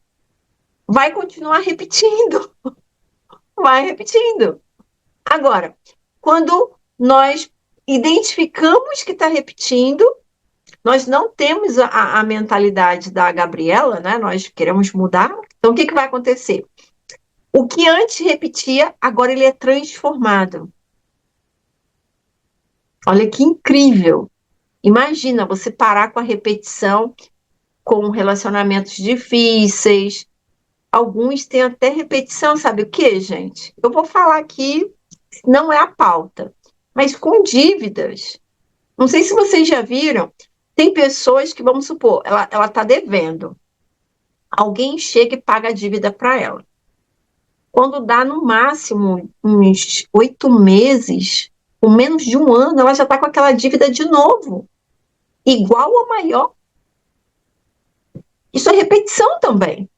vai continuar repetindo. Vai repetindo. Agora, quando nós identificamos que está repetindo, nós não temos a mentalidade da Gabriela, né? Nós queremos mudar. Então, o que, que vai acontecer? O que antes repetia, agora ele é transformado. Olha que incrível. Imagina você parar com a repetição com relacionamentos difíceis. Alguns têm até repetição, sabe o que, gente? Eu vou falar aqui, não é a pauta, mas com dívidas. Não sei se vocês já viram, tem pessoas que, vamos supor, ela está devendo. Alguém chega e paga a dívida para ela. Quando dá no máximo uns 8 meses, ou menos de um ano, ela já está com aquela dívida de novo, igual ou maior. Isso é repetição também.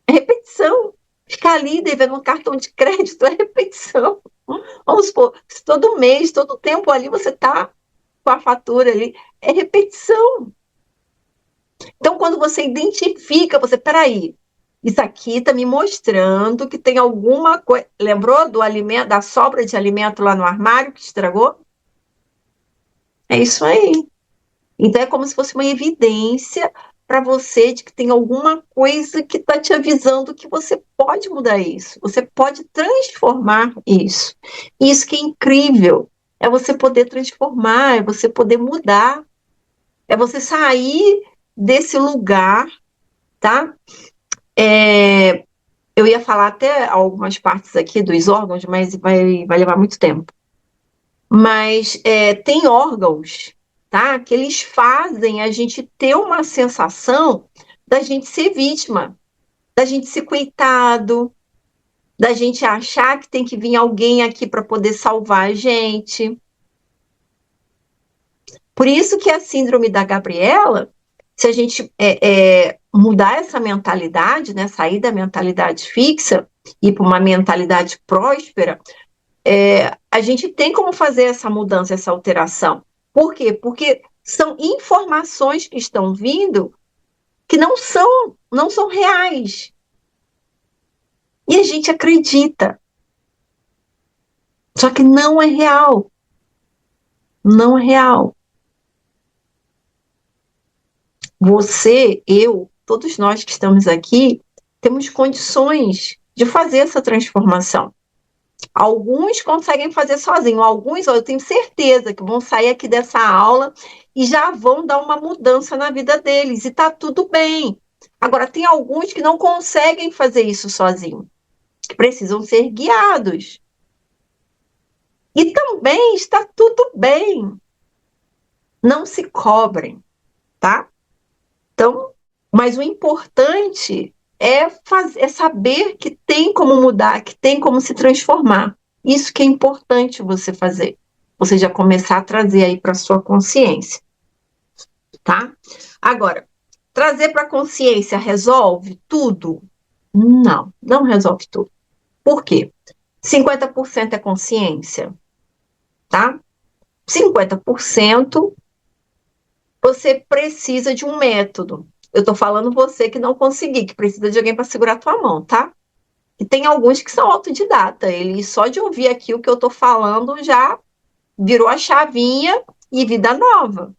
É repetição. Ficar ali devendo um cartão de crédito é repetição. Vamos supor, se todo mês, todo tempo ali você está com a fatura ali, é repetição. Então, quando você identifica, peraí, isso aqui está me mostrando que tem alguma coisa. Lembrou do alimento, da sobra de alimento lá no armário que estragou? É isso aí. Então, é como se fosse uma evidência para você de que tem alguma coisa que está te avisando que você pode mudar isso, você pode transformar isso. Isso que é incrível, é você poder transformar, é você poder mudar, é você sair desse lugar, tá? Eu ia falar até algumas partes aqui dos órgãos, mas vai levar muito tempo. Mas tem órgãos, tá? Que eles fazem a gente ter uma sensação da gente ser vítima, da gente ser coitado, da gente achar que tem que vir alguém aqui para poder salvar a gente. Por isso que a síndrome da Gabriela, se a gente mudar essa mentalidade, né, sair da mentalidade fixa e ir para uma mentalidade próspera, a gente tem como fazer essa mudança, essa alteração. Por quê? Porque são informações que estão vindo que não são reais. E a gente acredita. Só que não é real. Não é real. Você, eu, todos nós que estamos aqui, temos condições de fazer essa transformação. Alguns conseguem fazer sozinhos, alguns, eu tenho certeza que vão sair aqui dessa aula e já vão dar uma mudança na vida deles, e tá tudo bem. Agora, tem alguns que não conseguem fazer isso sozinhos, que precisam ser guiados. E também está tudo bem. Não se cobrem, tá? Então, mas o importante é saber que tem como mudar, que tem como se transformar. Isso que é importante você fazer. Você já começar a trazer aí para sua consciência, tá? Agora, trazer para a consciência resolve tudo? Não, não resolve tudo. Por quê? 50% é consciência, tá? 50% você precisa de um método. Eu tô falando você que não conseguiu, que precisa de alguém para segurar a tua mão, tá? E tem alguns que são autodidata. Ele só de ouvir aqui o que eu tô falando já virou a chavinha e vida nova.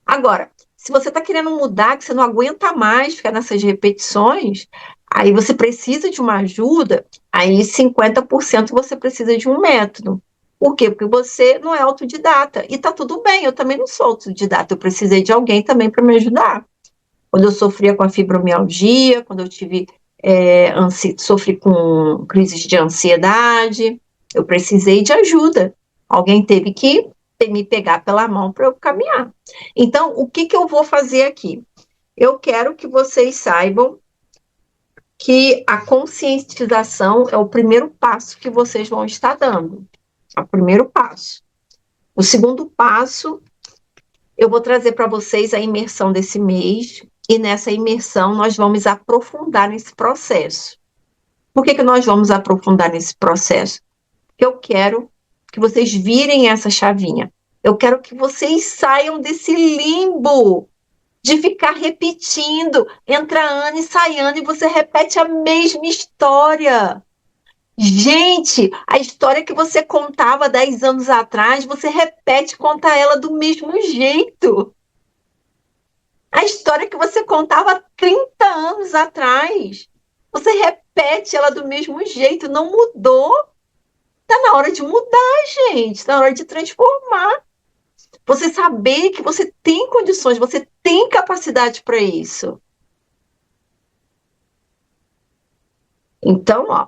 Agora, se você tá querendo mudar, que você não aguenta mais ficar nessas repetições, Aí você precisa de uma ajuda, aí 50% você precisa de um método. Por quê? Porque você não é autodidata. E tá tudo bem, eu também não sou autodidata, eu precisei de alguém também para me ajudar. Quando eu sofria com a fibromialgia, quando eu sofri com crises de ansiedade, eu precisei de ajuda. Alguém teve que me pegar pela mão para eu caminhar. Então, o que eu vou fazer aqui? Eu quero que vocês saibam que a conscientização é o primeiro passo que vocês vão estar dando. É o primeiro passo. O segundo passo, eu vou trazer para vocês a imersão desse mês, e nessa imersão nós vamos aprofundar nesse processo. Por que nós vamos aprofundar nesse processo? Porque eu quero que vocês virem essa chavinha. Eu quero que vocês saiam desse limbo de ficar repetindo, entra ano e sai ano, e você repete a mesma história. Gente, a história que você contava 10 anos atrás, você repete, conta ela do mesmo jeito. A história que você contava 30 anos atrás, você repete ela do mesmo jeito, não mudou. Está na hora de mudar, gente, está na hora de transformar. Você saber que você tem condições, você tem capacidade para isso. Então, ó,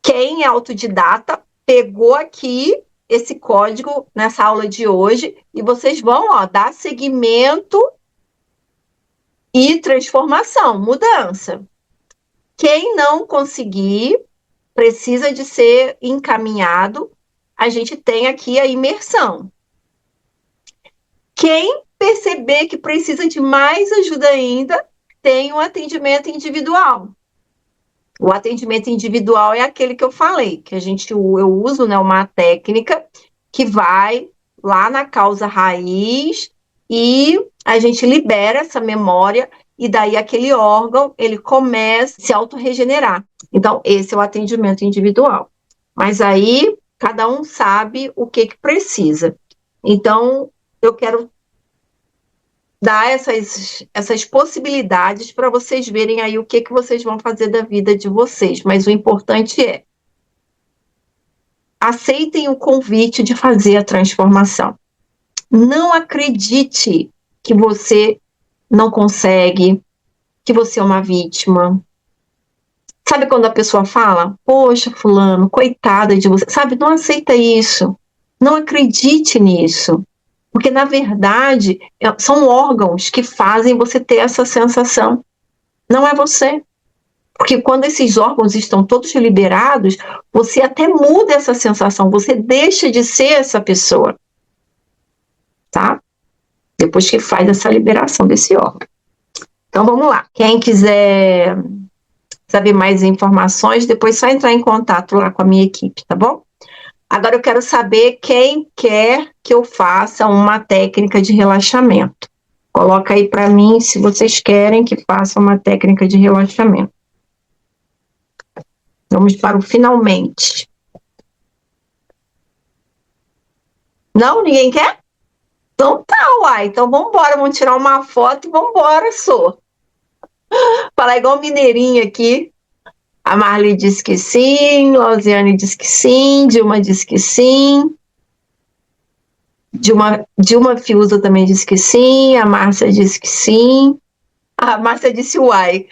quem é autodidata pegou aqui esse código nessa aula de hoje e vocês vão, ó, dar seguimento e transformação, mudança. Quem não conseguir, precisa de ser encaminhado. A gente tem aqui a imersão. Quem perceber que precisa de mais ajuda ainda, tem um atendimento individual. O atendimento individual é aquele que eu falei, que eu uso, né, uma técnica que vai lá na causa raiz e a gente libera essa memória e daí aquele órgão, ele começa a se autorregenerar. Então, esse é o atendimento individual. Mas aí, cada um sabe o que precisa. Então, eu quero dar essas possibilidades para vocês verem aí o que vocês vão fazer da vida de vocês. Mas o importante é, aceitem o convite de fazer a transformação. Não acredite que você não consegue, que você é uma vítima. Sabe quando a pessoa fala, poxa, fulano, coitada de você. Sabe, não aceita isso. Não acredite nisso. Porque, na verdade, são órgãos que fazem você ter essa sensação. Não é você. Porque quando esses órgãos estão todos liberados, você até muda essa sensação, você deixa de ser essa pessoa. Tá? Depois que faz essa liberação desse órgão. Então, vamos lá. Quem quiser saber mais informações, depois só entrar em contato lá com a minha equipe, tá bom? Agora eu quero saber quem quer que eu faça uma técnica de relaxamento. Coloca aí para mim se vocês querem que faça uma técnica de relaxamento. Vamos para o finalmente. Não? Ninguém quer? Então tá, uai. Então vambora, vamos tirar uma foto e vambora, sou. Falar igual mineirinha aqui. A Marli disse que sim, Lausiane disse que sim, Dilma disse que sim. Dilma Fiuza também disse que sim, a Márcia disse que sim. A Márcia disse uai.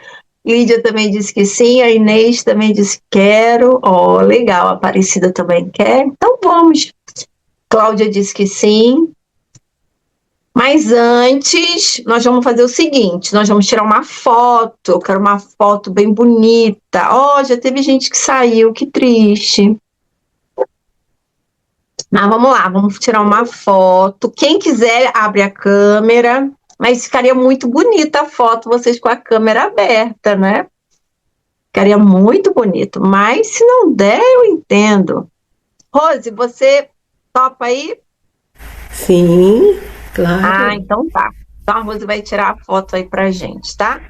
Lídia também disse que sim, a Inês também disse que quero. Ó, legal, a Aparecida também quer. Então vamos. Cláudia disse que sim. Mas antes, nós vamos fazer o seguinte, nós vamos tirar uma foto, eu quero uma foto bem bonita. Ó, já teve gente que saiu, que triste. Mas vamos lá, vamos tirar uma foto. Quem quiser, abre a câmera, mas ficaria muito bonita a foto, vocês com a câmera aberta, né? Ficaria muito bonito, mas se não der, eu entendo. Rose, você topa aí? Sim, claro. Ah, então tá. Então a Rose vai tirar a foto aí pra gente, tá?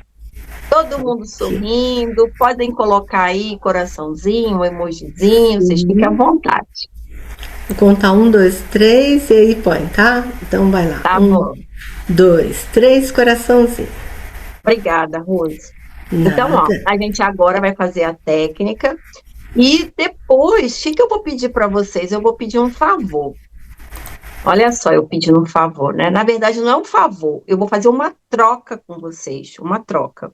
Todo mundo sorrindo, podem colocar aí coraçãozinho, um emojizinho, vocês fiquem à vontade. Vou contar 1, 2, 3 e aí põe, tá? Então vai lá. Tá 1, bom. 2, 3, coraçãozinho. Obrigada, Rose. Então, ó, Nada. a gente agora vai fazer a técnica e depois, o que eu vou pedir para vocês? Eu vou pedir um favor. Olha só, eu pedindo um favor, né? Na verdade, não é um favor, eu vou fazer uma troca com vocês, uma troca.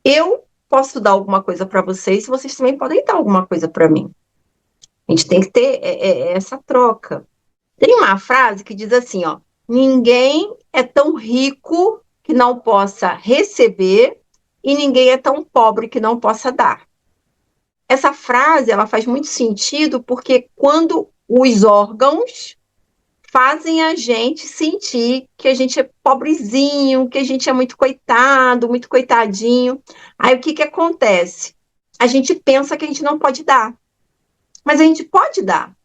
Eu posso dar alguma coisa para vocês, vocês também podem dar alguma coisa para mim. A gente tem que ter essa troca. Tem uma frase que diz assim, ó: ninguém é tão rico que não possa receber e ninguém é tão pobre que não possa dar. Essa frase, ela faz muito sentido porque quando os órgãos fazem a gente sentir que a gente é pobrezinho, que a gente é muito coitado, muito coitadinho. Aí o que acontece? A gente pensa que a gente não pode dar, mas a gente pode dar,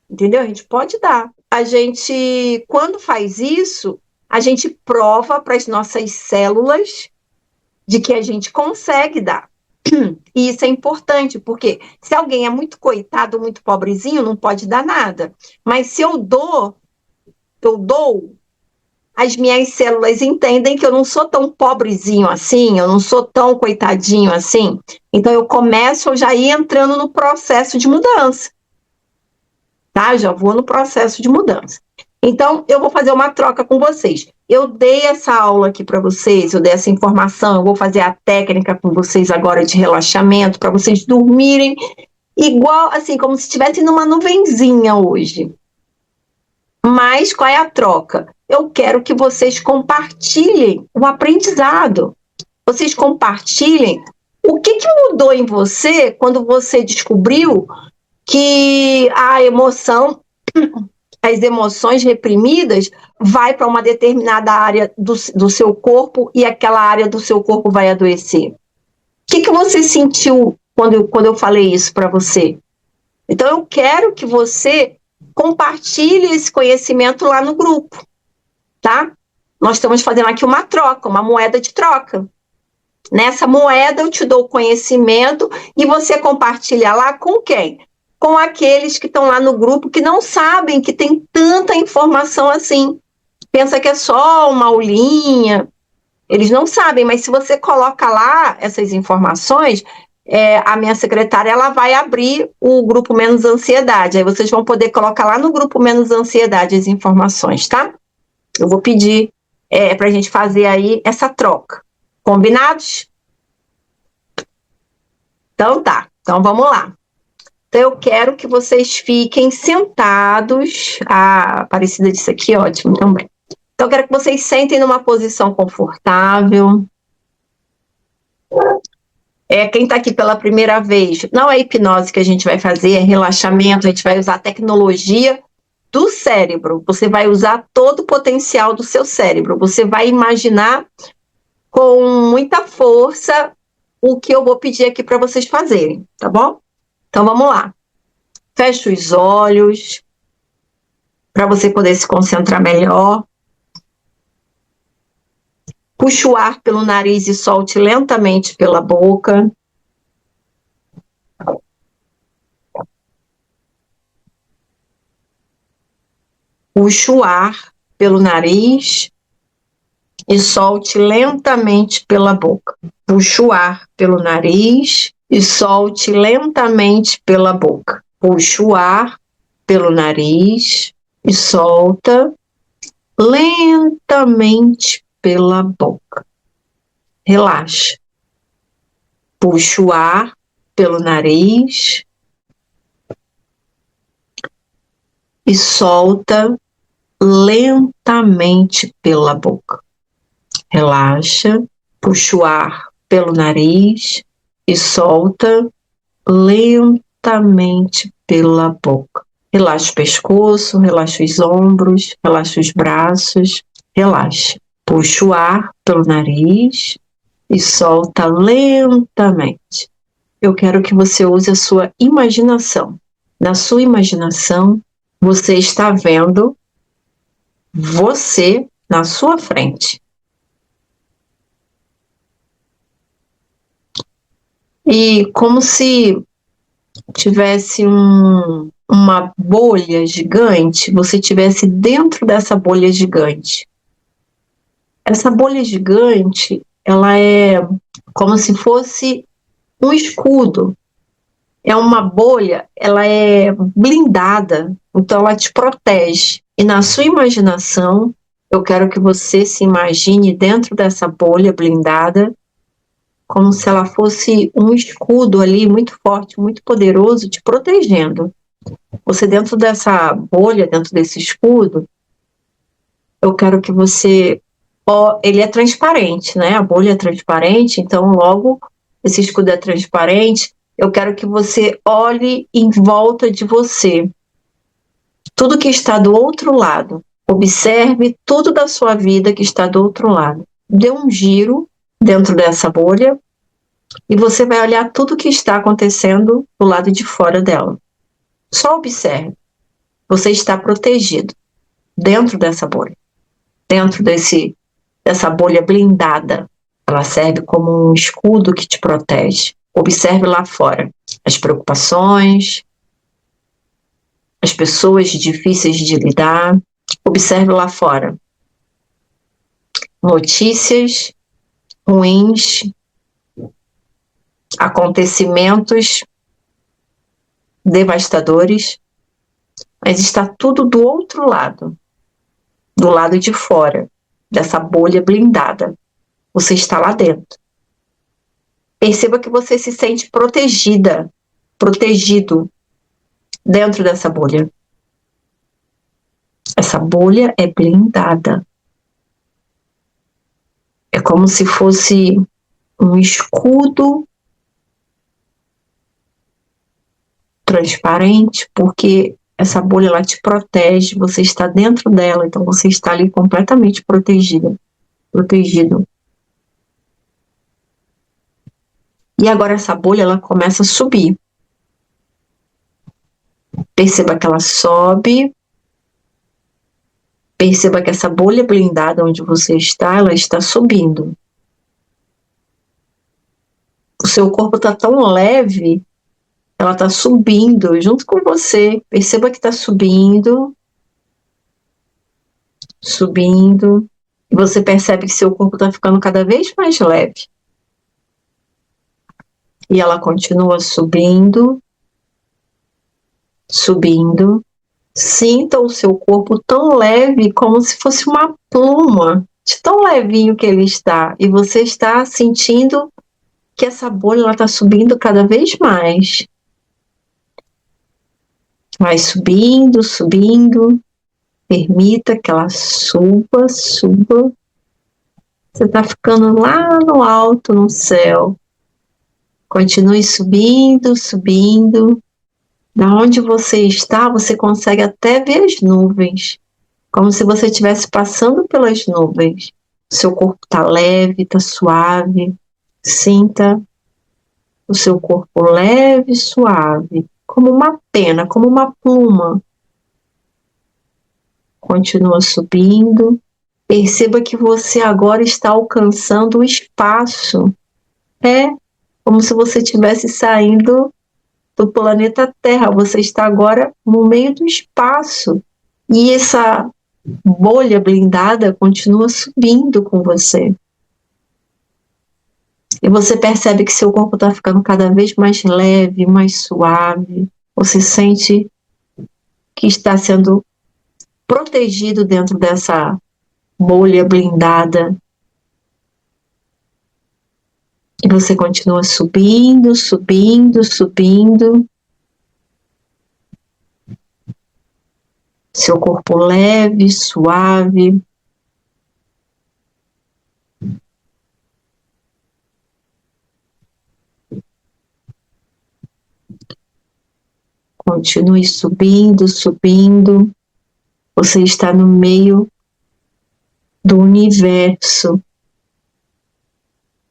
entendeu? A gente pode dar. A gente, quando faz isso, a gente prova para as nossas células de que a gente consegue dar. E isso é importante, porque se alguém é muito coitado, muito pobrezinho, não pode dar nada. Mas se eu dou, as minhas células entendem que eu não sou tão pobrezinho assim, eu não sou tão coitadinho assim. Então eu começo, eu já ir entrando no processo de mudança. Tá? Eu já vou no processo de mudança. Então, eu vou fazer uma troca com vocês. Eu dei essa aula aqui para vocês, eu dei essa informação, eu vou fazer a técnica com vocês agora de relaxamento, para vocês dormirem igual, assim, como se estivessem numa nuvenzinha hoje. Mas qual é a troca? Eu quero que vocês compartilhem o aprendizado. Vocês compartilhem o que mudou em você quando você descobriu que a emoção, as emoções reprimidas, vai para uma determinada área do seu corpo e aquela área do seu corpo vai adoecer. O que você sentiu quando eu falei isso para você? Então, eu quero que você compartilhe esse conhecimento lá no grupo, tá? Nós estamos fazendo aqui uma troca, uma moeda de troca. Nessa moeda, eu te dou o conhecimento e você compartilha lá com quem? Com aqueles que estão lá no grupo que não sabem que tem tanta informação assim. Pensa que é só uma aulinha. Eles não sabem, mas se você coloca lá essas informações, a minha secretária ela vai abrir o grupo Menos Ansiedade. Aí vocês vão poder colocar lá no grupo Menos Ansiedade as informações, tá? Eu vou pedir para a gente fazer aí essa troca. Combinados? Então tá. Então vamos lá. Então eu quero que vocês fiquem sentados. A Aparecida disse aqui, ótimo também. Então eu quero que vocês sentem numa posição confortável. Quem está aqui pela primeira vez, não é hipnose que a gente vai fazer, é relaxamento, a gente vai usar a tecnologia do cérebro. Você vai usar todo o potencial do seu cérebro. Você vai imaginar com muita força o que eu vou pedir aqui para vocês fazerem, tá bom? Então vamos lá. Feche os olhos para você poder se concentrar melhor. Puxe o ar pelo nariz e solte lentamente pela boca. Puxe o ar pelo nariz e solte lentamente pela boca. Puxe o ar pelo nariz e solte lentamente pela boca. Puxe o ar pelo nariz e solta lentamente pela boca. Relaxa. Puxa o ar pelo nariz e solta lentamente pela boca. Relaxa. Puxa o ar pelo nariz e solta lentamente pela boca. Relaxa o pescoço, relaxa os ombros, relaxa os braços, relaxa. Puxa o ar pelo nariz e solta lentamente. Eu quero que você use a sua imaginação. Na sua imaginação, você está vendo você na sua frente. E como se tivesse uma bolha gigante, você estivesse dentro dessa bolha gigante. Essa bolha gigante, ela é como se fosse um escudo. É uma bolha, ela é blindada, então ela te protege. E na sua imaginação, eu quero que você se imagine dentro dessa bolha blindada, como se ela fosse um escudo ali muito forte, muito poderoso, te protegendo. Você dentro dessa bolha, dentro desse escudo, eu quero que você... ele é transparente, né? A bolha é transparente, então logo esse escudo é transparente. Eu quero que você olhe em volta de você. Tudo que está do outro lado. Observe tudo da sua vida que está do outro lado. Dê um giro dentro dessa bolha e você vai olhar tudo que está acontecendo do lado de fora dela. Só observe. Você está protegido dentro dessa bolha. Dentro dessa bolha blindada. Ela serve como um escudo que te protege. Observe lá fora as preocupações, as pessoas difíceis de lidar. Observe lá fora notícias ruins, acontecimentos devastadores, mas está tudo do outro lado, do lado de fora dessa bolha blindada. Você está lá dentro. Perceba que você se sente protegida, protegido dentro dessa bolha. Essa bolha é blindada. É como se fosse um escudo transparente, porque essa bolha ela te protege, você está dentro dela, então você está ali completamente protegido. E agora essa bolha ela começa a subir. Perceba que ela sobe. Perceba que essa bolha blindada onde você está, ela está subindo. O seu corpo está tão leve, ela está subindo junto com você. Perceba que está subindo. Subindo. E você percebe que seu corpo está ficando cada vez mais leve. E ela continua subindo. Subindo. Sinta o seu corpo tão leve como se fosse uma pluma, de tão levinho que ele está. E você está sentindo que essa bolha está subindo cada vez mais. Vai subindo, subindo. Permita que ela suba, suba. Você está ficando lá no alto, no céu. Continue subindo, subindo. Da onde você está, você consegue até ver as nuvens. Como se você estivesse passando pelas nuvens. Seu corpo está leve, está suave. Sinta o seu corpo leve e suave. Como uma pena, como uma pluma. Continua subindo. Perceba que você agora está alcançando o espaço. É como se você estivesse saindo do planeta Terra. Você está agora no meio do espaço. E essa bolha blindada continua subindo com você. E você percebe que seu corpo está ficando cada vez mais leve, mais suave. Você sente que está sendo protegido dentro dessa bolha blindada. E você continua subindo, subindo, subindo. Seu corpo leve, suave. Continue subindo, subindo. Você está no meio do universo.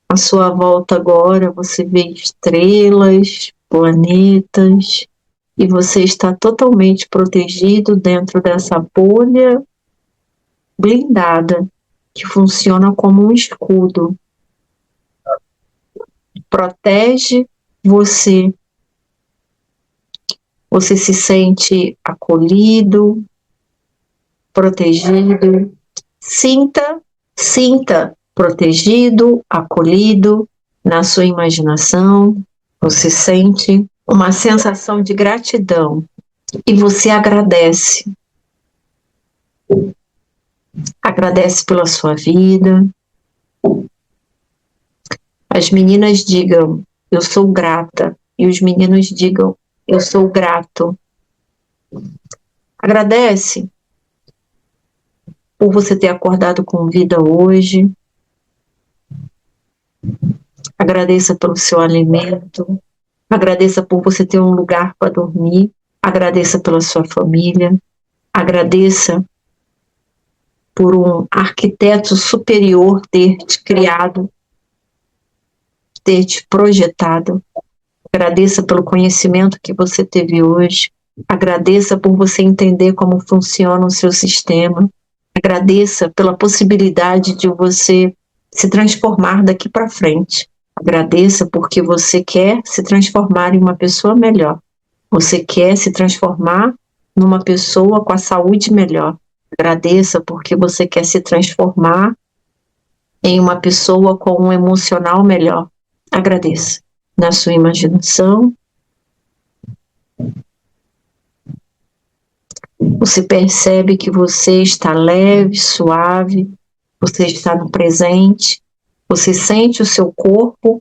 À sua volta agora você vê estrelas, planetas, e você está totalmente protegido dentro dessa bolha blindada, que funciona como um escudo. Protege você. Você se sente acolhido, protegido. Sinta Sinta protegido, acolhido na sua imaginação. Você sente uma sensação de gratidão e você agradece. Agradece pela sua vida. As meninas digam, eu sou grata. E os meninos digam, eu sou grato. Agradece por você ter acordado com vida hoje. Agradeça pelo seu alimento. Agradeça por você ter um lugar para dormir. Agradeça pela sua família. Agradeça por um arquiteto superior ter te criado, ter te projetado. Agradeça pelo conhecimento que você teve hoje. Agradeça por você entender como funciona o seu sistema. Agradeça pela possibilidade de você se transformar daqui para frente. Agradeça porque você quer se transformar em uma pessoa melhor. Você quer se transformar numa pessoa com a saúde melhor. Agradeça porque você quer se transformar em uma pessoa com um emocional melhor. Agradeça. Na sua imaginação, você percebe que você está leve, suave, você está no presente, você sente o seu corpo,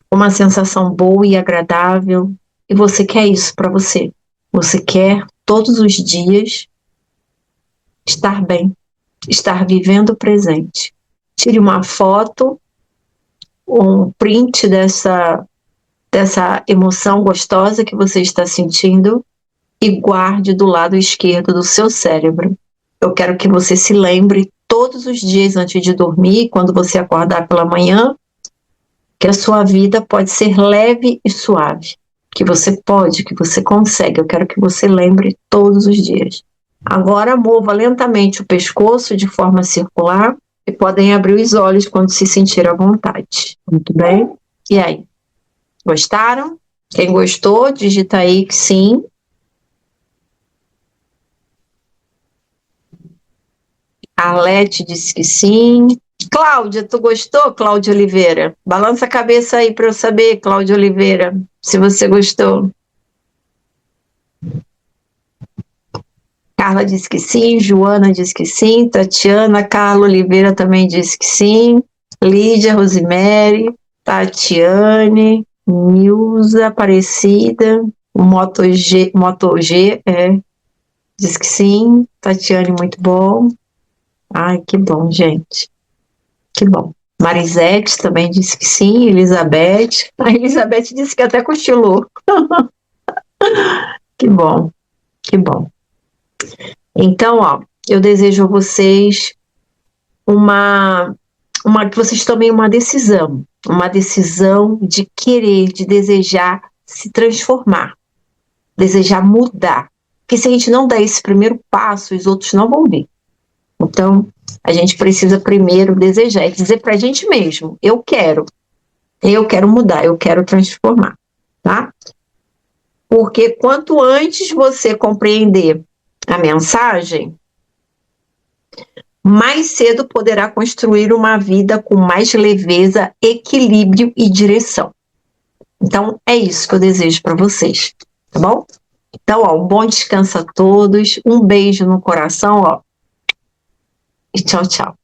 uma sensação boa e agradável, e você quer isso para você. Você quer todos os dias estar bem, estar vivendo o presente. Tire uma foto, um print dessa emoção gostosa que você está sentindo e guarde do lado esquerdo do seu cérebro. Eu quero que você se lembre todos os dias antes de dormir, quando você acordar pela manhã, que a sua vida pode ser leve e suave. Que você pode, que você consegue. Eu quero que você lembre todos os dias. Agora mova lentamente o pescoço de forma circular e podem abrir os olhos quando se sentir à vontade. Muito bem? E aí? Gostaram? Quem gostou, digita aí que sim. A Arlete disse que sim. Cláudia, tu gostou, Cláudia Oliveira? Balança a cabeça aí para eu saber, Cláudia Oliveira, se você gostou. Carla disse que sim, Joana disse que sim, Tatiana, Carla Oliveira também disse que sim, Lídia, Rosemary, Tatiane, Nilza, Aparecida, Moto G, diz que sim, Tatiane, muito bom. Ai, que bom, gente. Que bom. Marisete também disse que sim, Elizabeth. A Elizabeth disse que até cochilou. Que bom, que bom. Então, ó, eu desejo a vocês que vocês tomem uma decisão de querer, de desejar se transformar, desejar mudar. Porque se a gente não der esse primeiro passo, os outros não vão vir. Então, a gente precisa primeiro desejar e dizer pra gente mesmo, eu quero mudar, eu quero transformar, tá? Porque quanto antes você compreender a mensagem, mais cedo poderá construir uma vida com mais leveza, equilíbrio e direção. Então, é isso que eu desejo para vocês, tá bom? Então, ó, um bom descanso a todos, um beijo no coração, ó, e tchau, tchau.